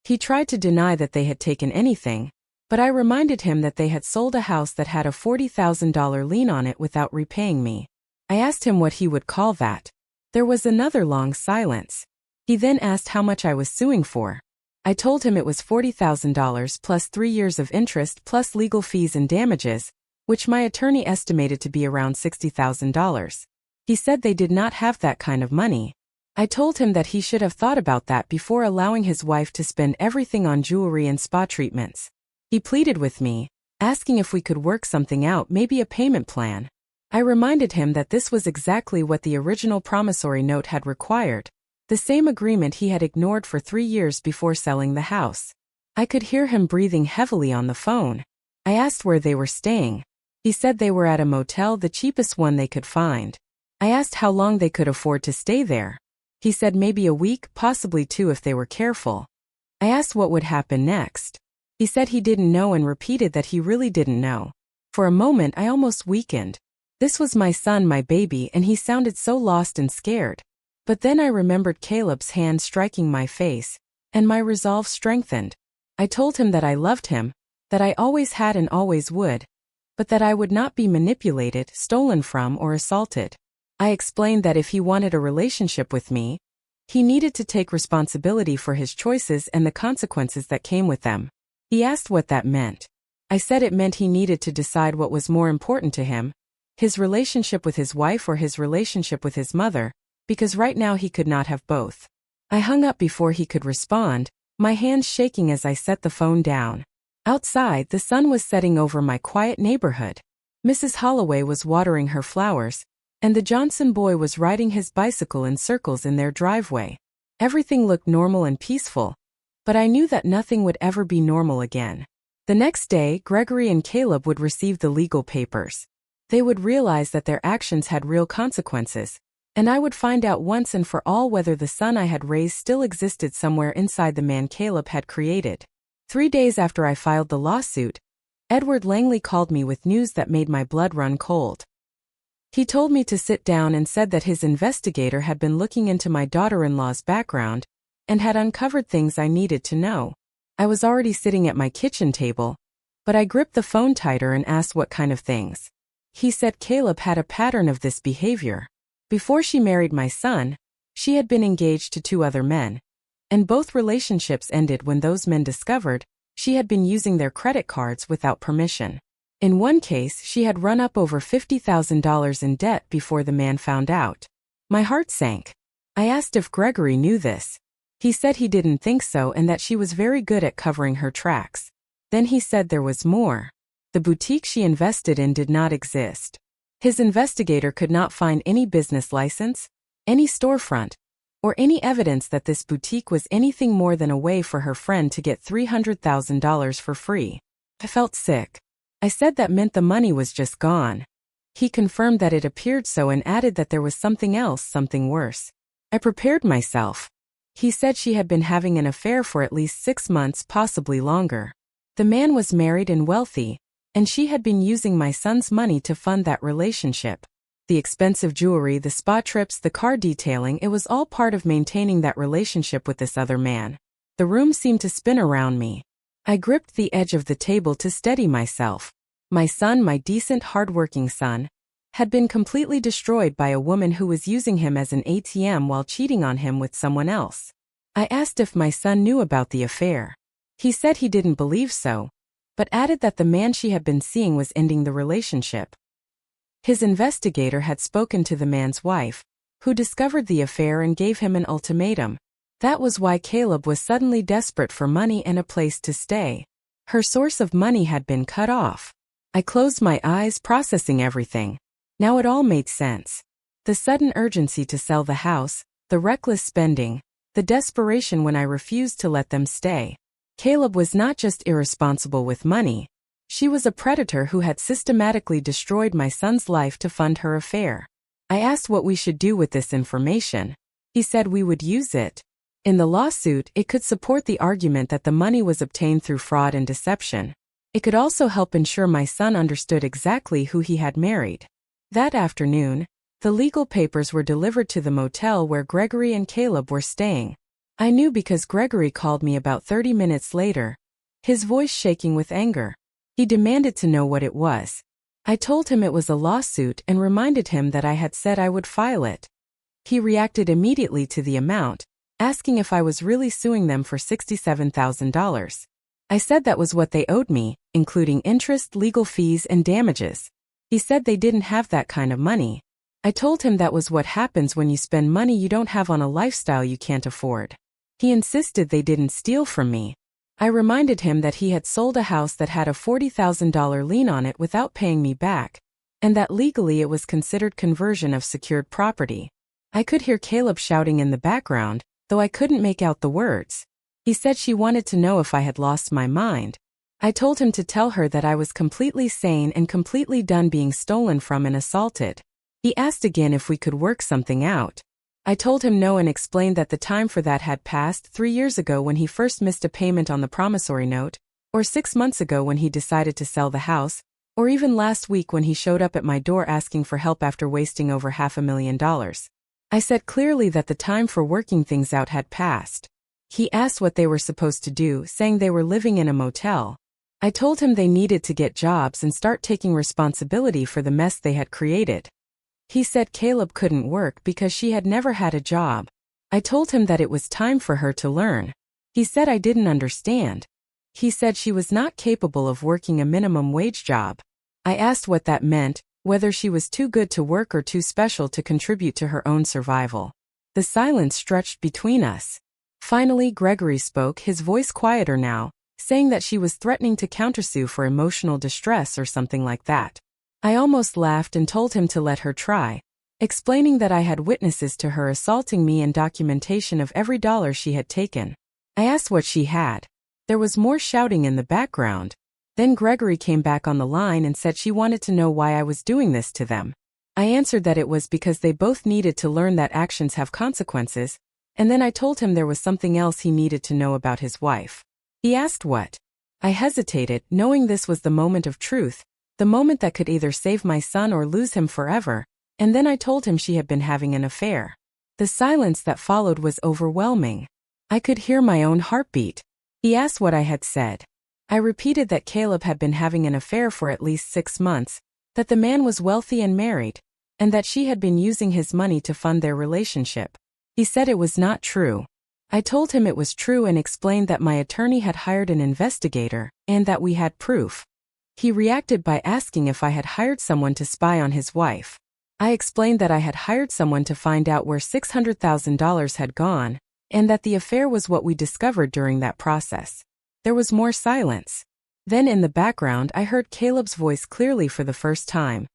He tried to deny that they had taken anything, but I reminded him that they had sold a house that had a $40,000 lien on it without repaying me. I asked him what he would call that. There was another long silence. He then asked how much I was suing for. I told him it was $40,000 plus 3 years of interest plus legal fees and damages, which my attorney estimated to be around $60,000. He said they did not have that kind of money. I told him that he should have thought about that before allowing his wife to spend everything on jewelry and spa treatments. He pleaded with me, asking if we could work something out, maybe a payment plan. I reminded him that this was exactly what the original promissory note had required, the same agreement he had ignored for 3 years before selling the house. I could hear him breathing heavily on the phone. I asked where they were staying. He said they were at a motel, the cheapest one they could find. I asked how long they could afford to stay there. He said maybe a week, possibly 2 if they were careful. I asked what would happen next. He said he didn't know and repeated that he really didn't know. For a moment I almost weakened. This was my son, my baby, and he sounded so lost and scared. But then I remembered Caleb's hand striking my face, and my resolve strengthened. I told him that I loved him, that I always had and always would, but that I would not be manipulated, stolen from, or assaulted. I explained that if he wanted a relationship with me, he needed to take responsibility for his choices and the consequences that came with them. He asked what that meant. I said it meant he needed to decide what was more important to him, his relationship with his wife or his relationship with his mother, because right now he could not have both. I hung up before he could respond, my hands shaking as I set the phone down. Outside, the sun was setting over my quiet neighborhood. Mrs. Holloway was watering her flowers, and the Johnson boy was riding his bicycle in circles in their driveway. Everything looked normal and peaceful, but I knew that nothing would ever be normal again. The next day, Gregory and Caleb would receive the legal papers. They would realize that their actions had real consequences, and I would find out once and for all whether the son I had raised still existed somewhere inside the man Caleb had created. 3 days after I filed the lawsuit, Edward Langley called me with news that made my blood run cold. He told me to sit down and said that his investigator had been looking into my daughter-in-law's background and had uncovered things I needed to know. I was already sitting at my kitchen table, but I gripped the phone tighter and asked what kind of things. He said Caleb had a pattern of this behavior. Before she married my son, she had been engaged to 2 other men, and both relationships ended when those men discovered she had been using their credit cards without permission. In one case, she had run up over $50,000 in debt before the man found out. My heart sank. I asked if Gregory knew this. He said he didn't think so and that she was very good at covering her tracks. Then he said there was more. The boutique she invested in did not exist. His investigator could not find any business license, any storefront, or any evidence that this boutique was anything more than a way for her friend to get $300,000 for free. I felt sick. I said that meant the money was just gone. He confirmed that it appeared so and added that there was something else, something worse. I prepared myself. He said she had been having an affair for at least 6 months, possibly longer. The man was married and wealthy, and she had been using my son's money to fund that relationship. The expensive jewelry, the spa trips, the car detailing, it was all part of maintaining that relationship with this other man. The room seemed to spin around me. I gripped the edge of the table to steady myself. My son, my decent, hard-working son, had been completely destroyed by a woman who was using him as an ATM while cheating on him with someone else. I asked if my son knew about the affair. He said he didn't believe so, but added that the man she had been seeing was ending the relationship. His investigator had spoken to the man's wife, who discovered the affair and gave him an ultimatum. That was why Caleb was suddenly desperate for money and a place to stay. Her source of money had been cut off. I closed my eyes, processing everything. Now it all made sense. The sudden urgency to sell the house, the reckless spending, the desperation when I refused to let them stay. Caleb was not just irresponsible with money. She was a predator who had systematically destroyed my son's life to fund her affair. I asked what we should do with this information. He said we would use it. In the lawsuit, it could support the argument that the money was obtained through fraud and deception. It could also help ensure my son understood exactly who he had married. That afternoon, the legal papers were delivered to the motel where Gregory and Caleb were staying. I knew because Gregory called me about 30 minutes later, his voice shaking with anger. He demanded to know what it was. I told him it was a lawsuit and reminded him that I had said I would file it. He reacted immediately to the amount, asking if I was really suing them for $67,000. I said that was what they owed me, including interest, legal fees, and damages. He said they didn't have that kind of money. I told him that was what happens when you spend money you don't have on a lifestyle you can't afford. He insisted they didn't steal from me. I reminded him that he had sold a house that had a $40,000 lien on it without paying me back, and that legally it was considered conversion of secured property. I could hear Caleb shouting in the background, though I couldn't make out the words. He said she wanted to know if I had lost my mind. I told him to tell her that I was completely sane and completely done being stolen from and assaulted. He asked again if we could work something out. I told him no and explained that the time for that had passed 3 years ago when he first missed a payment on the promissory note, or 6 months ago when he decided to sell the house, Or even last week when he showed up at my door asking for help after wasting over $500,000. I said clearly that the time for working things out had passed. He asked what they were supposed to do, saying they were living in a motel. I told him they needed to get jobs and start taking responsibility for the mess they had created. He said Caleb couldn't work because she had never had a job. I told him that it was time for her to learn. He said I didn't understand. He said she was not capable of working a minimum wage job. I asked what that meant, whether she was too good to work or too special to contribute to her own survival. The silence stretched between us. Finally, Gregory spoke, his voice quieter now, saying that she was threatening to countersue for emotional distress or something like that. I almost laughed and told him to let her try, explaining that I had witnesses to her assaulting me and documentation of every dollar she had taken. I asked what she had. There was more shouting in the background. Then Gregory came back on the line and said she wanted to know why I was doing this to them. I answered that it was because they both needed to learn that actions have consequences, and then I told him there was something else he needed to know about his wife. He asked what. I hesitated, knowing this was the moment of truth, the moment that could either save my son or lose him forever, and then I told him she had been having an affair. The silence that followed was overwhelming. I could hear my own heartbeat. He asked what I had said. I repeated that Caleb had been having an affair for at least 6 months, that the man was wealthy and married, and that she had been using his money to fund their relationship. He said it was not true. I told him it was true and explained that my attorney had hired an investigator, and that we had proof. He reacted by asking if I had hired someone to spy on his wife. I explained that I had hired someone to find out where $600,000 had gone, and that the affair was what we discovered during that process. There was more silence. Then in the background I heard Caleb's voice clearly for the first time,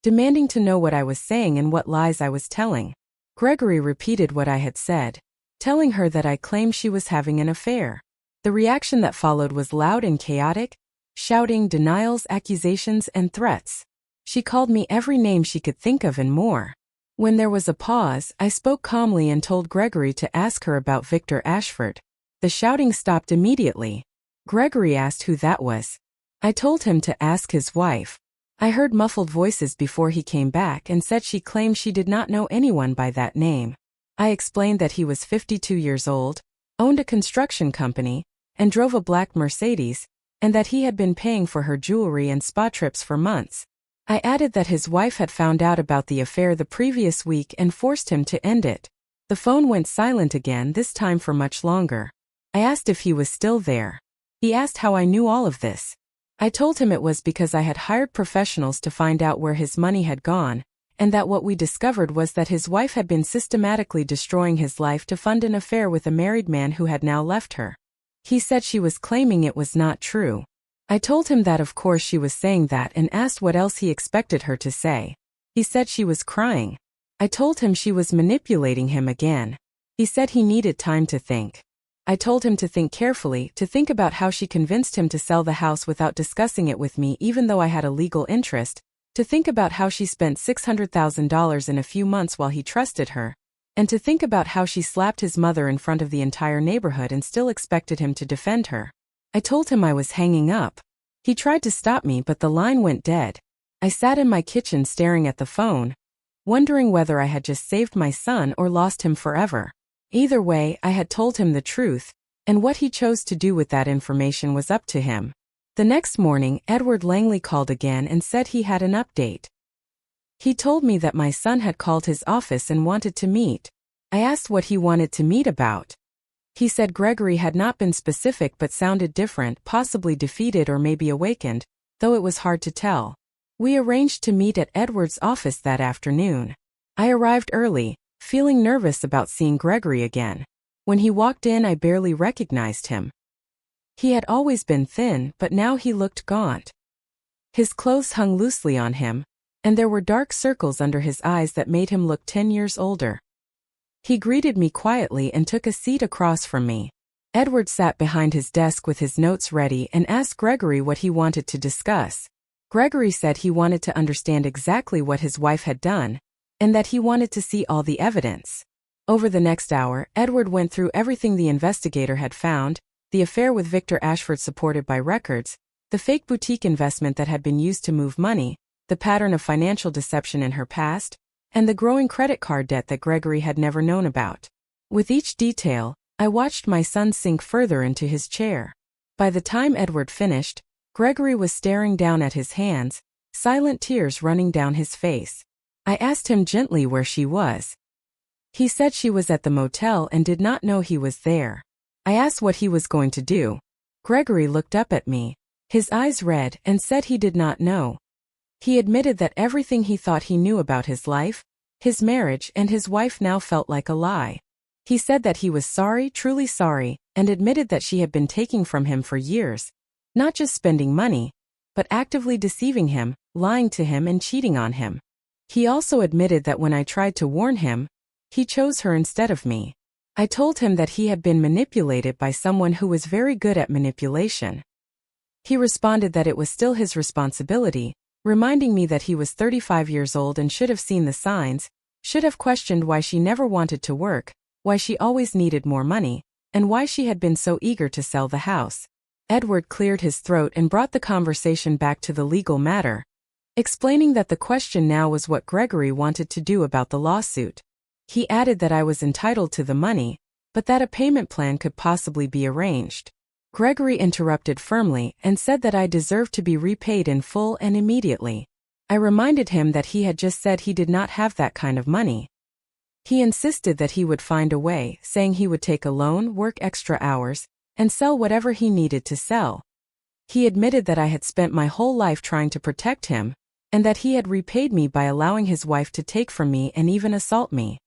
demanding to know what I was saying and what lies I was telling. Gregory repeated what I had said, telling her that I claimed she was having an affair. The reaction that followed was loud and chaotic, shouting, denials, accusations, and threats. She called me every name she could think of and more. When there was a pause, I spoke calmly and told Gregory to ask her about Victor Ashford. The shouting stopped immediately. Gregory asked who that was. I told him to ask his wife. I heard muffled voices before he came back and said she claimed she did not know anyone by that name. I explained that he was 52 years old, owned a construction company, and drove a black Mercedes, and that he had been paying for her jewelry and spa trips for months. I added that his wife had found out about the affair the previous week and forced him to end it. The phone went silent again, this time for much longer. I asked if he was still there. He asked how I knew all of this. I told him it was because I had hired professionals to find out where his money had gone, and that what we discovered was that his wife had been systematically destroying his life to fund an affair with a married man who had now left her. He said she was claiming it was not true. I told him that of course she was saying that and asked what else he expected her to say. He said she was crying. I told him she was manipulating him again. He said he needed time to think. I told him to think carefully, to think about how she convinced him to sell the house without discussing it with me even though I had a legal interest, to think about how she spent $600,000 in a few months while he trusted her, and to think about how she slapped his mother in front of the entire neighborhood and still expected him to defend her. I told him I was hanging up. He tried to stop me but the line went dead. I sat in my kitchen staring at the phone, wondering whether I had just saved my son or lost him forever. Either way, I had told him the truth, and what he chose to do with that information was up to him. The next morning, Edward Langley called again and said he had an update. He told me that my son had called his office and wanted to meet. I asked what he wanted to meet about. He said Gregory had not been specific but sounded different, possibly defeated or maybe awakened, though it was hard to tell. We arranged to meet at Edward's office that afternoon. I arrived early, feeling nervous about seeing Gregory again. When he walked in, I barely recognized him. He had always been thin, but now he looked gaunt. His clothes hung loosely on him, and there were dark circles under his eyes that made him look 10 years older. He greeted me quietly and took a seat across from me. Edward sat behind his desk with his notes ready and asked Gregory what he wanted to discuss. Gregory said he wanted to understand exactly what his wife had done, and that he wanted to see all the evidence. Over the next hour, Edward went through everything the investigator had found, the affair with Victor Ashford supported by records, The fake boutique investment that had been used to move money, the pattern of financial deception in her past, and the growing credit card debt that Gregory had never known about. With each detail, I watched my son sink further into his chair. By the time Edward finished, Gregory was staring down at his hands, silent tears running down his face. I asked him gently where she was. He said she was at the motel and did not know he was there. I asked what he was going to do. Gregory looked up at me, his eyes red, and said he did not know. He admitted that everything he thought he knew about his life, his marriage, and his wife now felt like a lie. He said that he was sorry, truly sorry, and admitted that she had been taking from him for years, not just spending money, but actively deceiving him, lying to him, and cheating on him. He also admitted that when I tried to warn him, he chose her instead of me. I told him that he had been manipulated by someone who was very good at manipulation. He responded that it was still his responsibility, reminding me that he was 35 years old and should have seen the signs, should have questioned why she never wanted to work, why she always needed more money, and why she had been so eager to sell the house. Edward cleared his throat and brought the conversation back to the legal matter, explaining that the question now was what Gregory wanted to do about the lawsuit. He added that I was entitled to the money, but that a payment plan could possibly be arranged. Gregory interrupted firmly and said that I deserved to be repaid in full and immediately. I reminded him that he had just said he did not have that kind of money. He insisted that he would find a way, saying he would take a loan, work extra hours, and sell whatever he needed to sell. He admitted that I had spent my whole life trying to protect him, and that he had repaid me by allowing his wife to take from me and even assault me.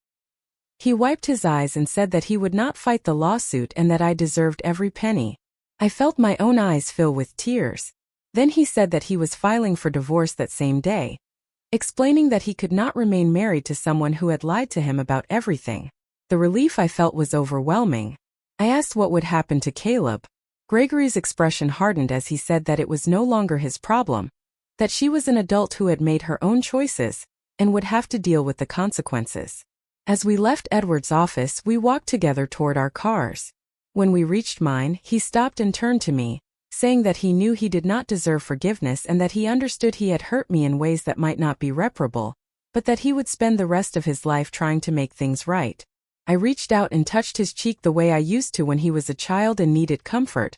He wiped his eyes and said that he would not fight the lawsuit and that I deserved every penny. I felt my own eyes fill with tears. Then he said that he was filing for divorce that same day, explaining that he could not remain married to someone who had lied to him about everything. The relief I felt was overwhelming. I asked what would happen to Caleb. Gregory's expression hardened as he said that it was no longer his problem, that she was an adult who had made her own choices and would have to deal with the consequences. As we left Edward's office, we walked together toward our cars. When we reached mine, he stopped and turned to me, saying that he knew he did not deserve forgiveness and that he understood he had hurt me in ways that might not be reparable, but that he would spend the rest of his life trying to make things right. I reached out and touched his cheek the way I used to when he was a child and needed comfort,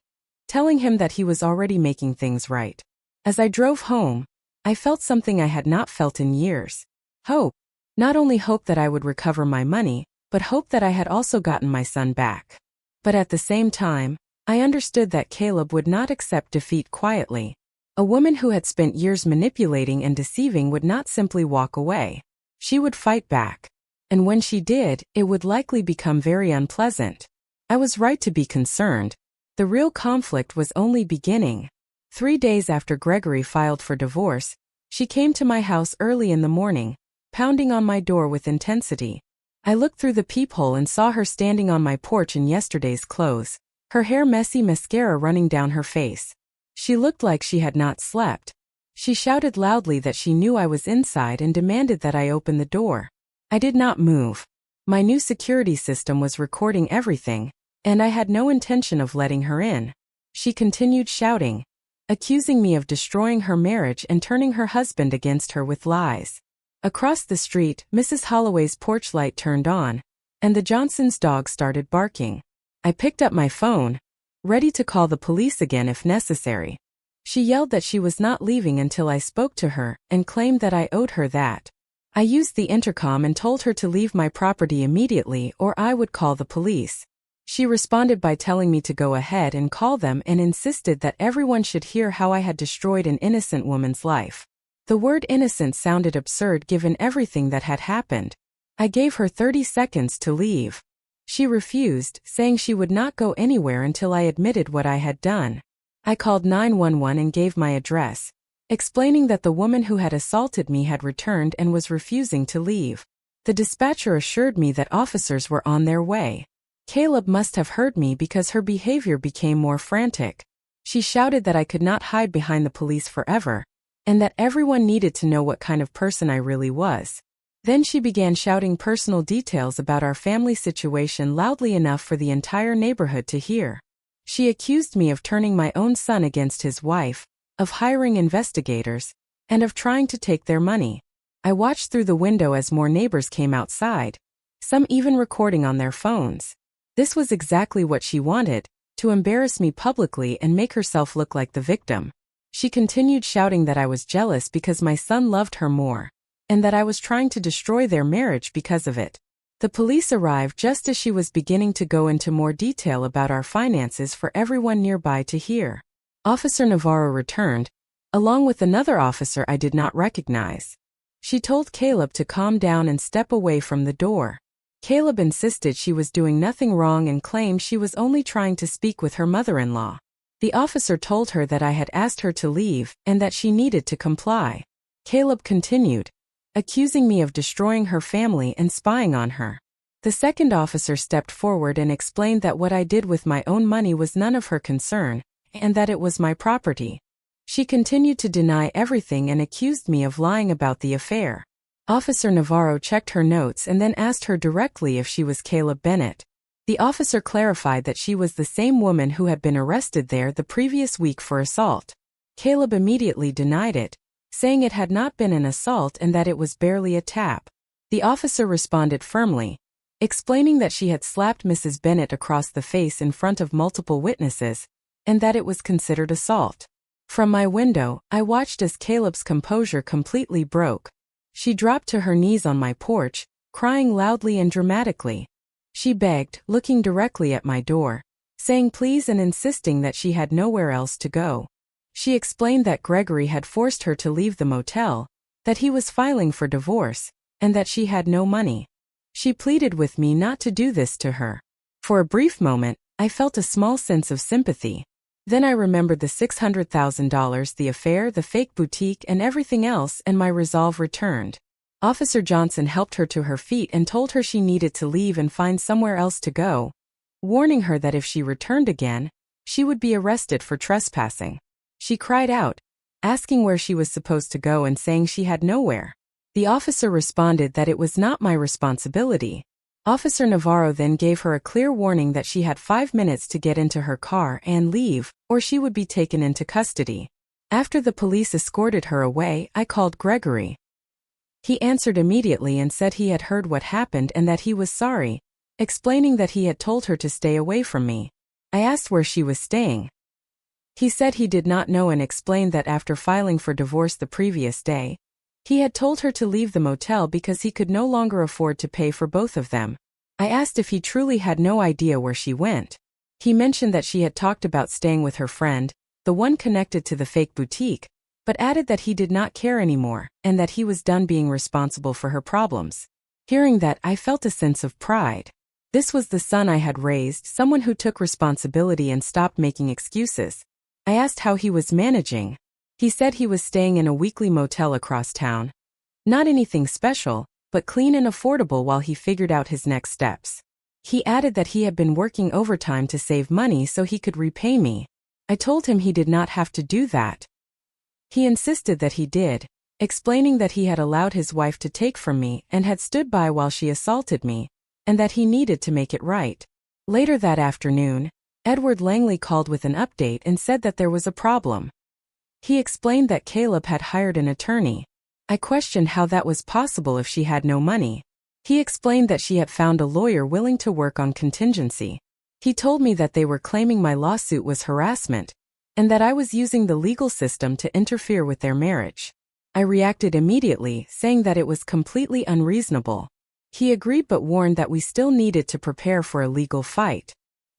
telling him that he was already making things right. As I drove home, I felt something I had not felt in years. Hope. Not only hope that I would recover my money, but hope that I had also gotten my son back. But at the same time, I understood that Caleb would not accept defeat quietly. A woman who had spent years manipulating and deceiving would not simply walk away. She would fight back. And when she did, it would likely become very unpleasant. I was right to be concerned. The real conflict was only beginning. 3 days after Gregory filed for divorce, she came to my house early in the morning, pounding on my door with intensity. I looked through the peephole and saw her standing on my porch in yesterday's clothes, her hair messy, mascara running down her face. She looked like she had not slept. She shouted loudly that she knew I was inside and demanded that I open the door. I did not move. My new security system was recording everything, and I had no intention of letting her in. She continued shouting, accusing me of destroying her marriage and turning her husband against her with lies. Across the street, Mrs. Holloway's porch light turned on, and the Johnsons' dog started barking. I picked up my phone, ready to call the police again if necessary. She yelled that she was not leaving until I spoke to her and claimed that I owed her that. I used the intercom and told her to leave my property immediately or I would call the police. She responded by telling me to go ahead and call them and insisted that everyone should hear how I had destroyed an innocent woman's life. The word innocent sounded absurd given everything that had happened. I gave her 30 seconds to leave. She refused, saying she would not go anywhere until I admitted what I had done. I called 911 and gave my address, explaining that the woman who had assaulted me had returned and was refusing to leave. The dispatcher assured me that officers were on their way. Caleb must have heard me because her behavior became more frantic. She shouted that I could not hide behind the police forever, and that everyone needed to know what kind of person I really was. Then she began shouting personal details about our family situation loudly enough for the entire neighborhood to hear. She accused me of turning my own son against his wife, of hiring investigators, and of trying to take their money. I watched through the window as more neighbors came outside, some even recording on their phones. This was exactly what she wanted, to embarrass me publicly and make herself look like the victim. She continued shouting that I was jealous because my son loved her more, and that I was trying to destroy their marriage because of it. The police arrived just as she was beginning to go into more detail about our finances for everyone nearby to hear. Officer Navarro returned, along with another officer I did not recognize. She told Caleb to calm down and step away from the door. Caleb insisted she was doing nothing wrong and claimed she was only trying to speak with her mother-in-law. The officer told her that I had asked her to leave and that she needed to comply. Caleb continued, accusing me of destroying her family and spying on her. The second officer stepped forward and explained that what I did with my own money was none of her concern, and that it was my property. She continued to deny everything and accused me of lying about the affair. Officer Navarro checked her notes and then asked her directly if she was Caleb Bennett. The officer clarified that she was the same woman who had been arrested there the previous week for assault. Caleb immediately denied it, saying it had not been an assault and that it was barely a tap. The officer responded firmly, explaining that she had slapped Mrs. Bennett across the face in front of multiple witnesses, and that it was considered assault. From my window, I watched as Caleb's composure completely broke. She dropped to her knees on my porch, crying loudly and dramatically. She begged, looking directly at my door, saying please and insisting that she had nowhere else to go. She explained that Gregory had forced her to leave the motel, that he was filing for divorce, and that she had no money. She pleaded with me not to do this to her. For a brief moment, I felt a small sense of sympathy. Then I remembered the $600,000, the affair, the fake boutique, and everything else, and my resolve returned. Officer Johnson helped her to her feet and told her she needed to leave and find somewhere else to go, warning her that if she returned again, she would be arrested for trespassing. She cried out, asking where she was supposed to go and saying she had nowhere. The officer responded that it was not my responsibility. Officer Navarro then gave her a clear warning that she had 5 minutes to get into her car and leave, or she would be taken into custody. After the police escorted her away, I called Gregory. He answered immediately and said he had heard what happened and that he was sorry, explaining that he had told her to stay away from me. I asked where she was staying. He said he did not know and explained that after filing for divorce the previous day, he had told her to leave the motel because he could no longer afford to pay for both of them. I asked if he truly had no idea where she went. He mentioned that she had talked about staying with her friend, the one connected to the fake boutique, but added that he did not care anymore, and that he was done being responsible for her problems. Hearing that, I felt a sense of pride. This was the son I had raised, someone who took responsibility and stopped making excuses. I asked how he was managing. He said he was staying in a weekly motel across town. Not anything special, but clean and affordable while he figured out his next steps. He added that he had been working overtime to save money so he could repay me. I told him he did not have to do that. He insisted that he did, explaining that he had allowed his wife to take from me and had stood by while she assaulted me, and that he needed to make it right. Later that afternoon, Edward Langley called with an update and said that there was a problem. He explained that Caleb had hired an attorney. I questioned how that was possible if she had no money. He explained that she had found a lawyer willing to work on contingency. He told me that they were claiming my lawsuit was harassment, and that I was using the legal system to interfere with their marriage. I reacted immediately, saying that it was completely unreasonable. He agreed but warned that we still needed to prepare for a legal fight.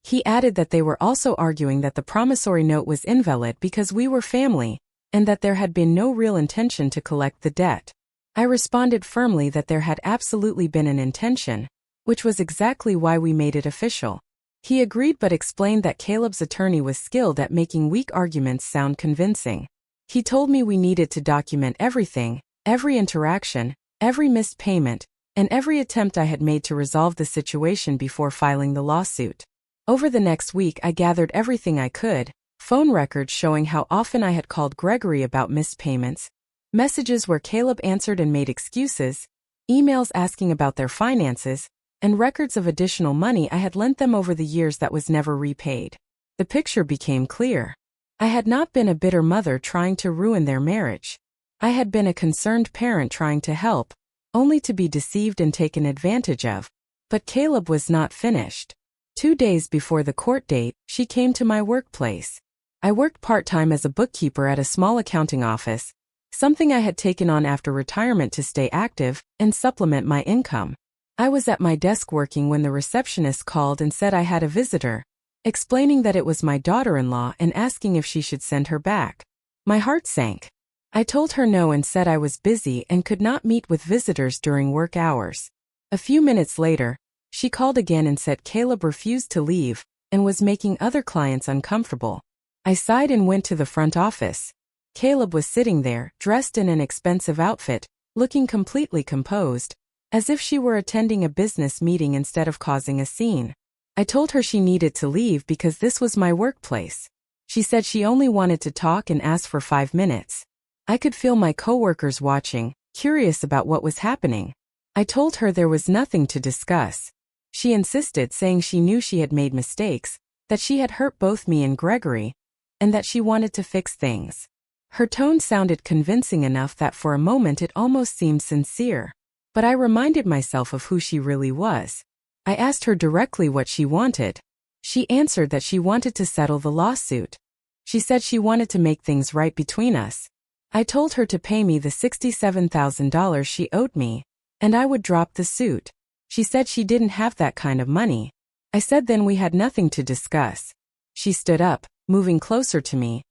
He added that they were also arguing that the promissory note was invalid because we were family, and that there had been no real intention to collect the debt. I responded firmly that there had absolutely been an intention, which was exactly why we made it official. He agreed but explained that Caleb's attorney was skilled at making weak arguments sound convincing. He told me we needed to document everything, every interaction, every missed payment, and every attempt I had made to resolve the situation before filing the lawsuit. Over the next week I gathered everything I could, phone records showing how often I had called Gregory about missed payments, messages where Caleb answered and made excuses, emails asking about their finances, and records of additional money I had lent them over the years that was never repaid. The picture became clear. I had not been a bitter mother trying to ruin their marriage. I had been a concerned parent trying to help, only to be deceived and taken advantage of. But Caleb was not finished. 2 days before the court date, she came to my workplace. I worked part-time as a bookkeeper at a small accounting office, something I had taken on after retirement to stay active and supplement my income. I was at my desk working when the receptionist called and said I had a visitor, explaining that it was my daughter-in-law and asking if she should send her back. My heart sank. I told her no and said I was busy and could not meet with visitors during work hours. A few minutes later, she called again and said Caleb refused to leave and was making other clients uncomfortable. I sighed and went to the front office. Caleb was sitting there, dressed in an expensive outfit, looking completely composed, as if she were attending a business meeting instead of causing a scene. I told her she needed to leave because this was my workplace. She said she only wanted to talk and asked for 5 minutes. I could feel my coworkers watching, curious about what was happening. I told her there was nothing to discuss. She insisted, saying she knew she had made mistakes, that she had hurt both me and Gregory, and that she wanted to fix things. Her tone sounded convincing enough that for a moment it almost seemed sincere. But I reminded myself of who she really was. I asked her directly what she wanted. She answered that she wanted to settle the lawsuit. She said she wanted to make things right between us. I told her to pay me the $67,000 she owed me, and I would drop the suit. She said she didn't have that kind of money. I said then we had nothing to discuss. She stood up, moving closer to me,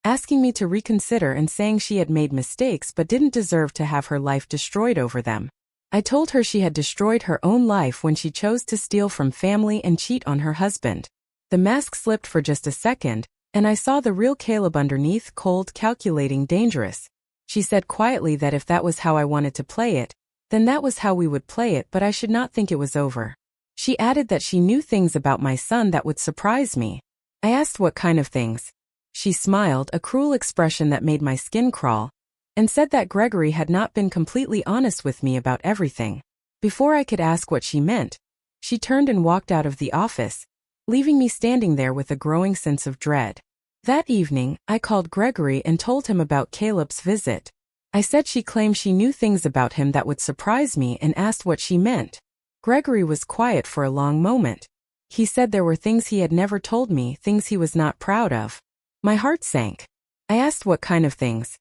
asking me to reconsider and saying she had made mistakes but didn't deserve to have her life destroyed over them. I told her she had destroyed her own life when she chose to steal from family and cheat on her husband. The mask slipped for just a second, and I saw the real Caleb underneath, cold, calculating, dangerous. She said quietly that if that was how I wanted to play it, then that was how we would play it, but I should not think it was over. She added that she knew things about my son that would surprise me. I asked what kind of things. She smiled, a cruel expression that made my skin crawl, and said that Gregory had not been completely honest with me about everything. Before I could ask what she meant, she turned and walked out of the office, leaving me standing there with a growing sense of dread. That evening, I called Gregory and told him about Caleb's visit. I said she claimed she knew things about him that would surprise me and asked what she meant. Gregory was quiet for a long moment. He said there were things he had never told me, things he was not proud of. My heart sank. I asked what kind of things.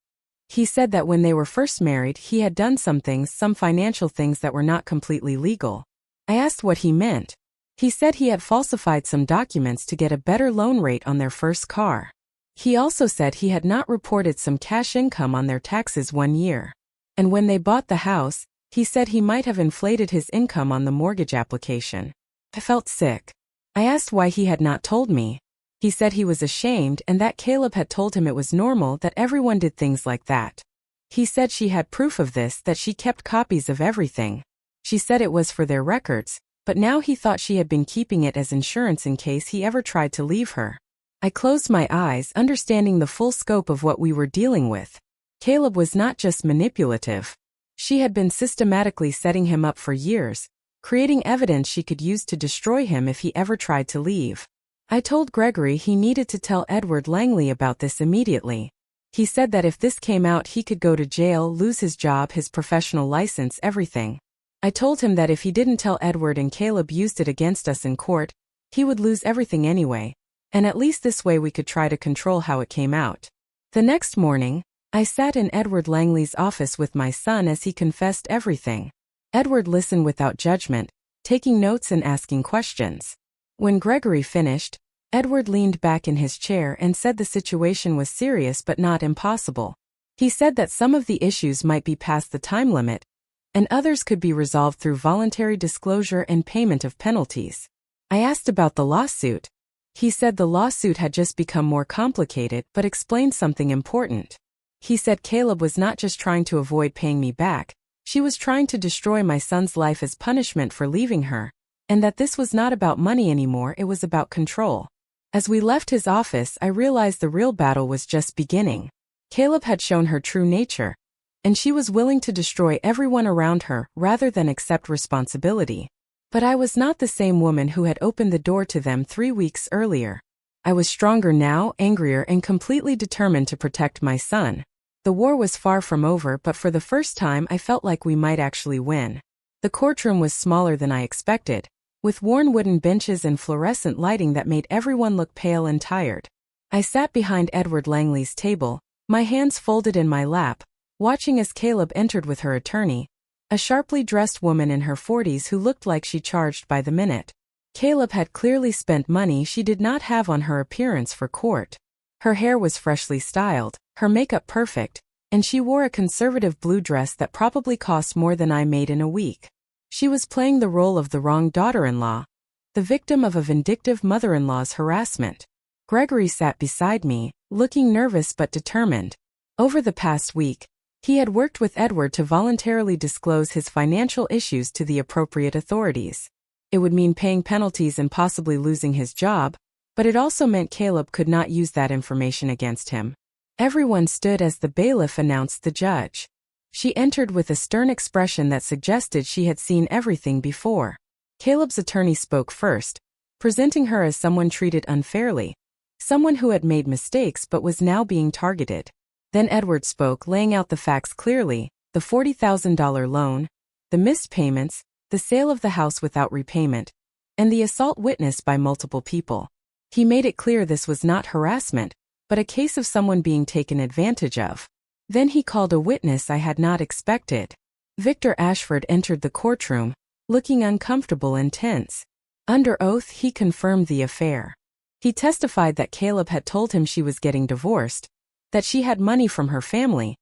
He said that when they were first married, he had done some things, some financial things that were not completely legal. I asked what he meant. He said he had falsified some documents to get a better loan rate on their first car. He also said he had not reported some cash income on their taxes 1 year. And when they bought the house, he said he might have inflated his income on the mortgage application. I felt sick. I asked why he had not told me. He said he was ashamed and that Caleb had told him it was normal, that everyone did things like that. He said she had proof of this, that she kept copies of everything. She said it was for their records, but now he thought she had been keeping it as insurance in case he ever tried to leave her. I closed my eyes, understanding the full scope of what we were dealing with. Caleb was not just manipulative. She had been systematically setting him up for years, creating evidence she could use to destroy him if he ever tried to leave. I told Gregory he needed to tell Edward Langley about this immediately. He said that if this came out he could go to jail, lose his job, his professional license, everything. I told him that if he didn't tell Edward and Caleb used it against us in court, he would lose everything anyway, and at least this way we could try to control how it came out. The next morning, I sat in Edward Langley's office with my son as he confessed everything. Edward listened without judgment, taking notes and asking questions. When Gregory finished, Edward leaned back in his chair and said the situation was serious but not impossible. He said that some of the issues might be past the time limit, and others could be resolved through voluntary disclosure and payment of penalties. I asked about the lawsuit. He said the lawsuit had just become more complicated but explained something important. He said Caleb was not just trying to avoid paying me back, she was trying to destroy my son's life as punishment for leaving her, and that this was not about money anymore, it was about control. As we left his office, I realized the real battle was just beginning. Caleb had shown her true nature, and she was willing to destroy everyone around her rather than accept responsibility. But I was not the same woman who had opened the door to them 3 weeks earlier. I was stronger now, angrier, and completely determined to protect my son. The war was far from over, but for the first time I felt like we might actually win. The courtroom was smaller than I expected, with worn wooden benches and fluorescent lighting that made everyone look pale and tired. I sat behind Edward Langley's table, my hands folded in my lap, watching as Caleb entered with her attorney, a sharply dressed woman in her 40s who looked like she charged by the minute. Caleb had clearly spent money she did not have on her appearance for court. Her hair was freshly styled, her makeup perfect, and she wore a conservative blue dress that probably cost more than I made in a week. She was playing the role of the wrong daughter-in-law, the victim of a vindictive mother-in-law's harassment. Gregory sat beside me, looking nervous but determined. Over the past week, he had worked with Edward to voluntarily disclose his financial issues to the appropriate authorities. It would mean paying penalties and possibly losing his job, but it also meant Caleb could not use that information against him. Everyone stood as the bailiff announced the judge. She entered with a stern expression that suggested she had seen everything before. Caleb's attorney spoke first, presenting her as someone treated unfairly, someone who had made mistakes but was now being targeted. Then Edward spoke, laying out the facts clearly: the $40,000 loan, the missed payments, the sale of the house without repayment, and the assault witnessed by multiple people. He made it clear this was not harassment, but a case of someone being taken advantage of. Then he called a witness I had not expected. Victor Ashford entered the courtroom, looking uncomfortable and tense. Under oath, he confirmed the affair. He testified that Caleb had told him she was getting divorced, that she had money from her family,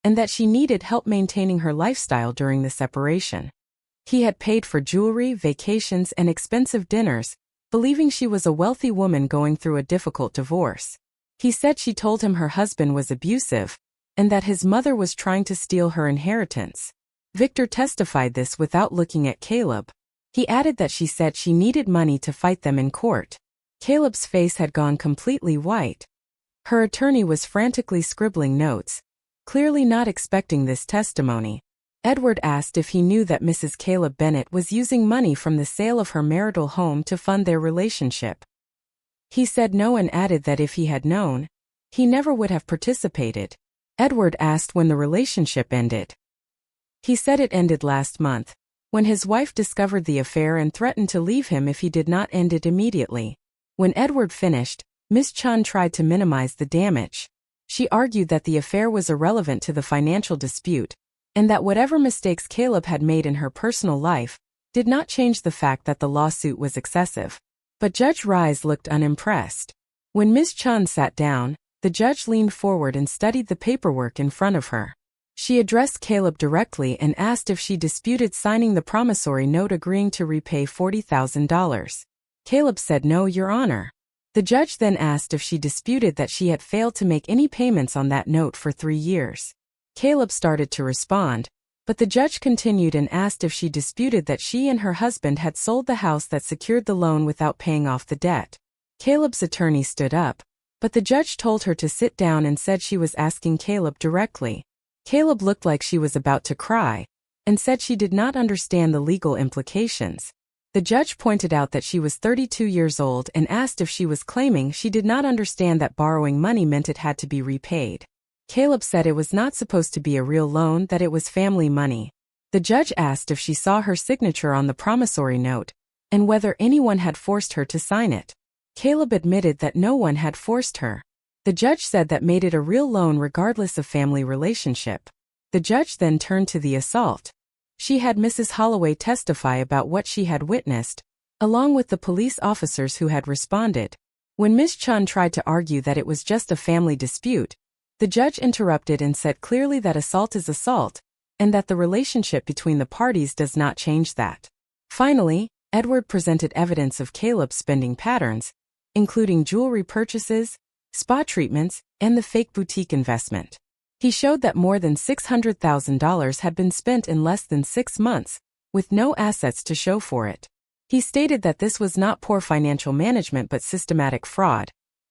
and that she needed help maintaining her lifestyle during the separation. He had paid for jewelry, vacations, and expensive dinners, believing she was a wealthy woman going through a difficult divorce. He said she told him her husband was abusive, and that his mother was trying to steal her inheritance. Victor testified this without looking at Caleb. He added that she said she needed money to fight them in court. Caleb's face had gone completely white. Her attorney was frantically scribbling notes, clearly not expecting this testimony. Edward asked if he knew that Mrs. Caleb Bennett was using money from the sale of her marital home to fund their relationship. He said no and added that if he had known, he never would have participated. Edward asked when the relationship ended. He said it ended last month, when his wife discovered the affair and threatened to leave him if he did not end it immediately. When Edward finished, Ms. Chun tried to minimize the damage. She argued that the affair was irrelevant to the financial dispute, and that whatever mistakes Caleb had made in her personal life did not change the fact that the lawsuit was excessive. But Judge Rise looked unimpressed. When Ms. Chun sat down, the judge leaned forward and studied the paperwork in front of her. She addressed Caleb directly and asked if she disputed signing the promissory note agreeing to repay $40,000. Caleb said no, Your Honor. The judge then asked if she disputed that she had failed to make any payments on that note for 3 years. Caleb started to respond, but the judge continued and asked if she disputed that she and her husband had sold the house that secured the loan without paying off the debt. Caleb's attorney stood up, but the judge told her to sit down and said she was asking Caleb directly. Caleb looked like she was about to cry, and said she did not understand the legal implications. The judge pointed out that she was 32 years old and asked if she was claiming she did not understand that borrowing money meant it had to be repaid. Caleb said it was not supposed to be a real loan, that it was family money. The judge asked if she saw her signature on the promissory note, and whether anyone had forced her to sign it. Caleb admitted that no one had forced her. The judge said that made it a real loan regardless of family relationship. The judge then turned to the assault. She had Mrs. Holloway testify about what she had witnessed, along with the police officers who had responded. When Ms. Chun tried to argue that it was just a family dispute, the judge interrupted and said clearly that assault is assault, and that the relationship between the parties does not change that. Finally, Edward presented evidence of Caleb's spending patterns, including jewelry purchases, spa treatments, and the fake boutique investment. He showed that more than $600,000 had been spent in less than 6 months, with no assets to show for it. He stated that this was not poor financial management but systematic fraud,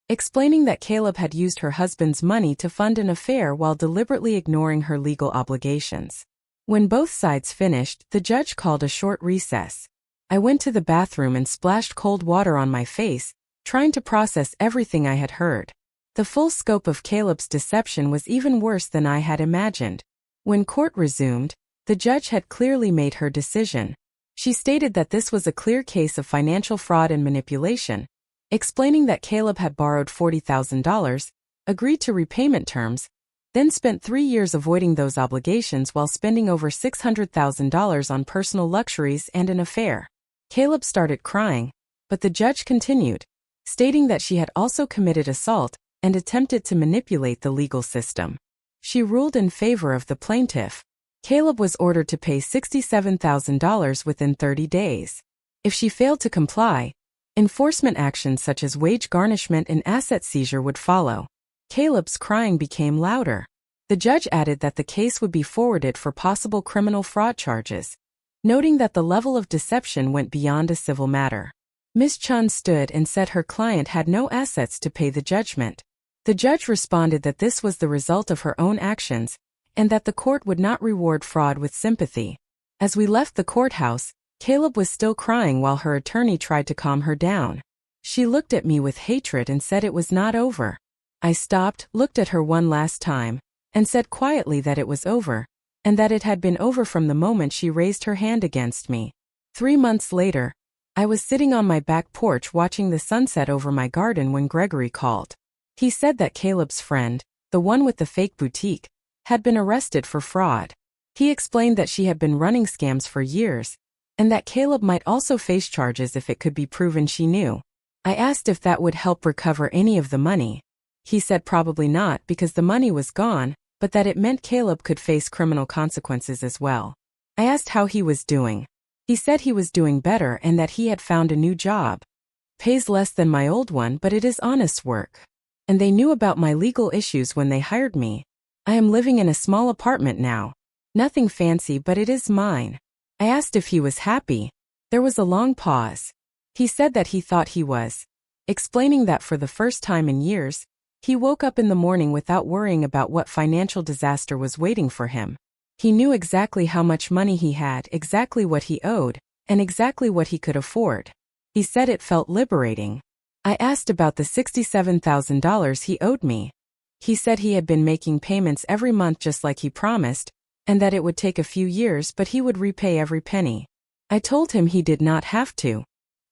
explaining that Caleb had used her husband's money to fund an affair while deliberately ignoring her legal obligations. When both sides finished, the judge called a short recess. I went to the bathroom and splashed cold water on my face, trying to process everything I had heard. The full scope of Caleb's deception was even worse than I had imagined. When court resumed, the judge had clearly made her decision. She stated that this was a clear case of financial fraud and manipulation, explaining that Caleb had borrowed $40,000, agreed to repayment terms, then spent 3 years avoiding those obligations while spending over $600,000 on personal luxuries and an affair. Caleb started crying, but the judge continued, stating that she had also committed assault and attempted to manipulate the legal system. She ruled in favor of the plaintiff. Caleb was ordered to pay $67,000 within 30 days. If she failed to comply, enforcement actions such as wage garnishment and asset seizure would follow. Caleb's crying became louder. The judge added that the case would be forwarded for possible criminal fraud charges, noting that the level of deception went beyond a civil matter. Ms. Chun stood and said her client had no assets to pay the judgment. The judge responded that this was the result of her own actions, and that the court would not reward fraud with sympathy. As we left the courthouse, Caleb was still crying while her attorney tried to calm her down. She looked at me with hatred and said it was not over. I stopped, looked at her one last time, and said quietly that it was over, and that it had been over from the moment she raised her hand against me. 3 months later, I was sitting on my back porch watching the sunset over my garden when Gregory called. He said that Caleb's friend, the one with the fake boutique, had been arrested for fraud. He explained that she had been running scams for years, and that Caleb might also face charges if it could be proven she knew. I asked if that would help recover any of the money. He said probably not because the money was gone, but that it meant Caleb could face criminal consequences as well. I asked how he was doing. He said he was doing better and that he had found a new job. Pays less than my old one, but it is honest work. And they knew about my legal issues when they hired me. I am living in a small apartment now. Nothing fancy, but it is mine. I asked if he was happy. There was a long pause. He said that he thought he was, explaining that for the first time in years, he woke up in the morning without worrying about what financial disaster was waiting for him. He knew exactly how much money he had, exactly what he owed, and exactly what he could afford. He said it felt liberating. I asked about the $67,000 he owed me. He said he had been making payments every month just like he promised, and that it would take a few years but he would repay every penny. I told him he did not have to.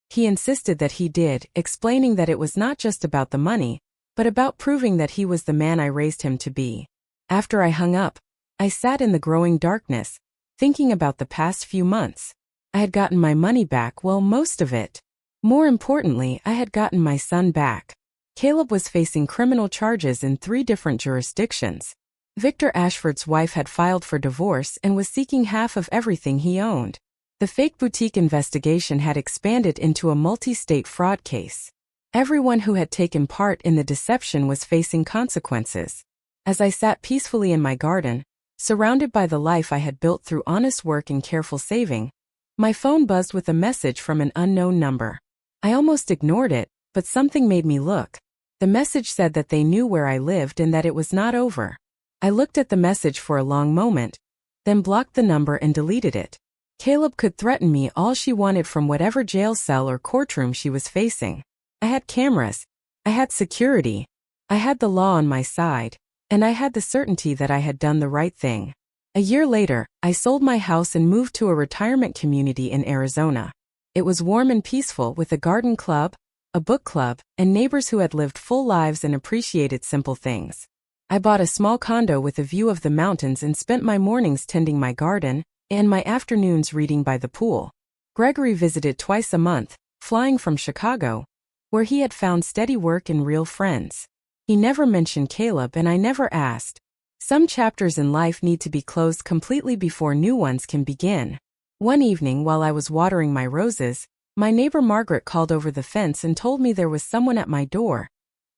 He insisted that he did, explaining that it was not just about the money, but about proving that he was the man I raised him to be. After I hung up, I sat in the growing darkness, thinking about the past few months. I had gotten my money back, well, most of it. More importantly, I had gotten my son back. Caleb was facing criminal charges in 3 different jurisdictions. Victor Ashford's wife had filed for divorce and was seeking half of everything he owned. The fake boutique investigation had expanded into a multi-state fraud case. Everyone who had taken part in the deception was facing consequences. As I sat peacefully in my garden, surrounded by the life I had built through honest work and careful saving, my phone buzzed with a message from an unknown number. I almost ignored it, but something made me look. The message said that they knew where I lived and that it was not over. I looked at the message for a long moment, then blocked the number and deleted it. Caleb could threaten me all she wanted from whatever jail cell or courtroom she was facing. I had cameras. I had security. I had the law on my side, and I had the certainty that I had done the right thing. A year later, I sold my house and moved to a retirement community in Arizona. It was warm and peaceful with a garden club, a book club, and neighbors who had lived full lives and appreciated simple things. I bought a small condo with a view of the mountains and spent my mornings tending my garden and my afternoons reading by the pool. Gregory visited twice a month, flying from Chicago, where he had found steady work and real friends. He never mentioned Caleb and I never asked. Some chapters in life need to be closed completely before new ones can begin. One evening while I was watering my roses, my neighbor Margaret called over the fence and told me there was someone at my door,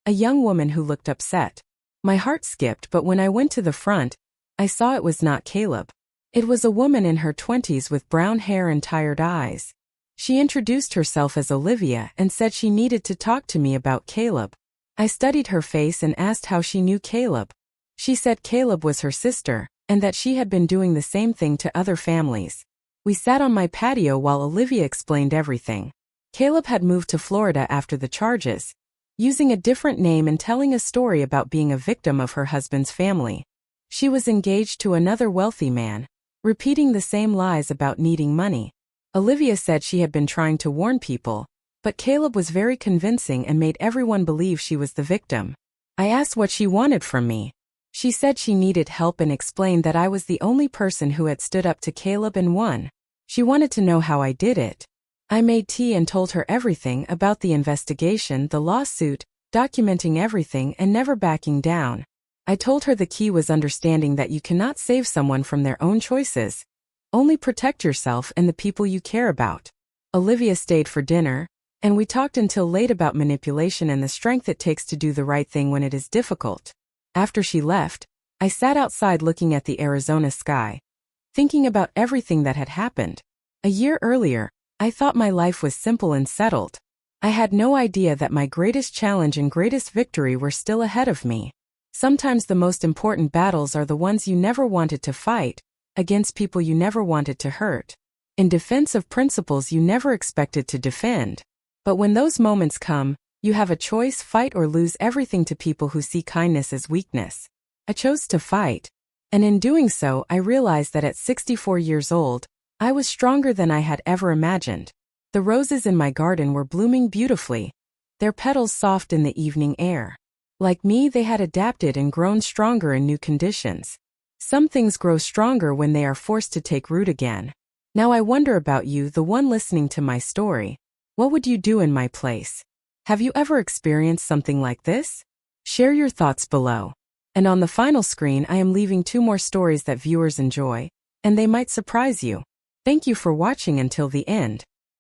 a young woman who looked upset. My heart skipped, but when I went to the front, I saw it was not Caleb. It was a woman in her 20s with brown hair and tired eyes. She introduced herself as Olivia and said she needed to talk to me about Caleb. I studied her face and asked how she knew Caleb. She said Caleb was her sister, and that she had been doing the same thing to other families. We sat on my patio while Olivia explained everything. Caleb had moved to Florida after the charges, using a different name and telling a story about being a victim of her husband's family. She was engaged to another wealthy man, repeating the same lies about needing money. Olivia said she had been trying to warn people, but Caleb was very convincing and made everyone believe she was the victim. I asked what she wanted from me. She said she needed help and explained that I was the only person who had stood up to Caleb and won. She wanted to know how I did it. I made tea and told her everything about the investigation, the lawsuit, documenting everything and never backing down. I told her the key was understanding that you cannot save someone from their own choices. Only protect yourself and the people you care about. Olivia stayed for dinner, and we talked until late about manipulation and the strength it takes to do the right thing when it is difficult. After she left, I sat outside looking at the Arizona sky, thinking about everything that had happened. A year earlier, I thought my life was simple and settled. I had no idea that my greatest challenge and greatest victory were still ahead of me. Sometimes the most important battles are the ones you never wanted to fight, against people you never wanted to hurt, in defense of principles you never expected to defend. But when those moments come, you have a choice: fight or lose everything to people who see kindness as weakness. I chose to fight, and in doing so I realized that at 64 years old, I was stronger than I had ever imagined. The roses in my garden were blooming beautifully, their petals soft in the evening air. Like me, they had adapted and grown stronger in new conditions. Some things grow stronger when they are forced to take root again. Now I wonder about you, the one listening to my story. What would you do in my place? Have you ever experienced something like this? Share your thoughts below. And on the final screen, I am leaving 2 more stories that viewers enjoy, and they might surprise you. Thank you for watching until the end.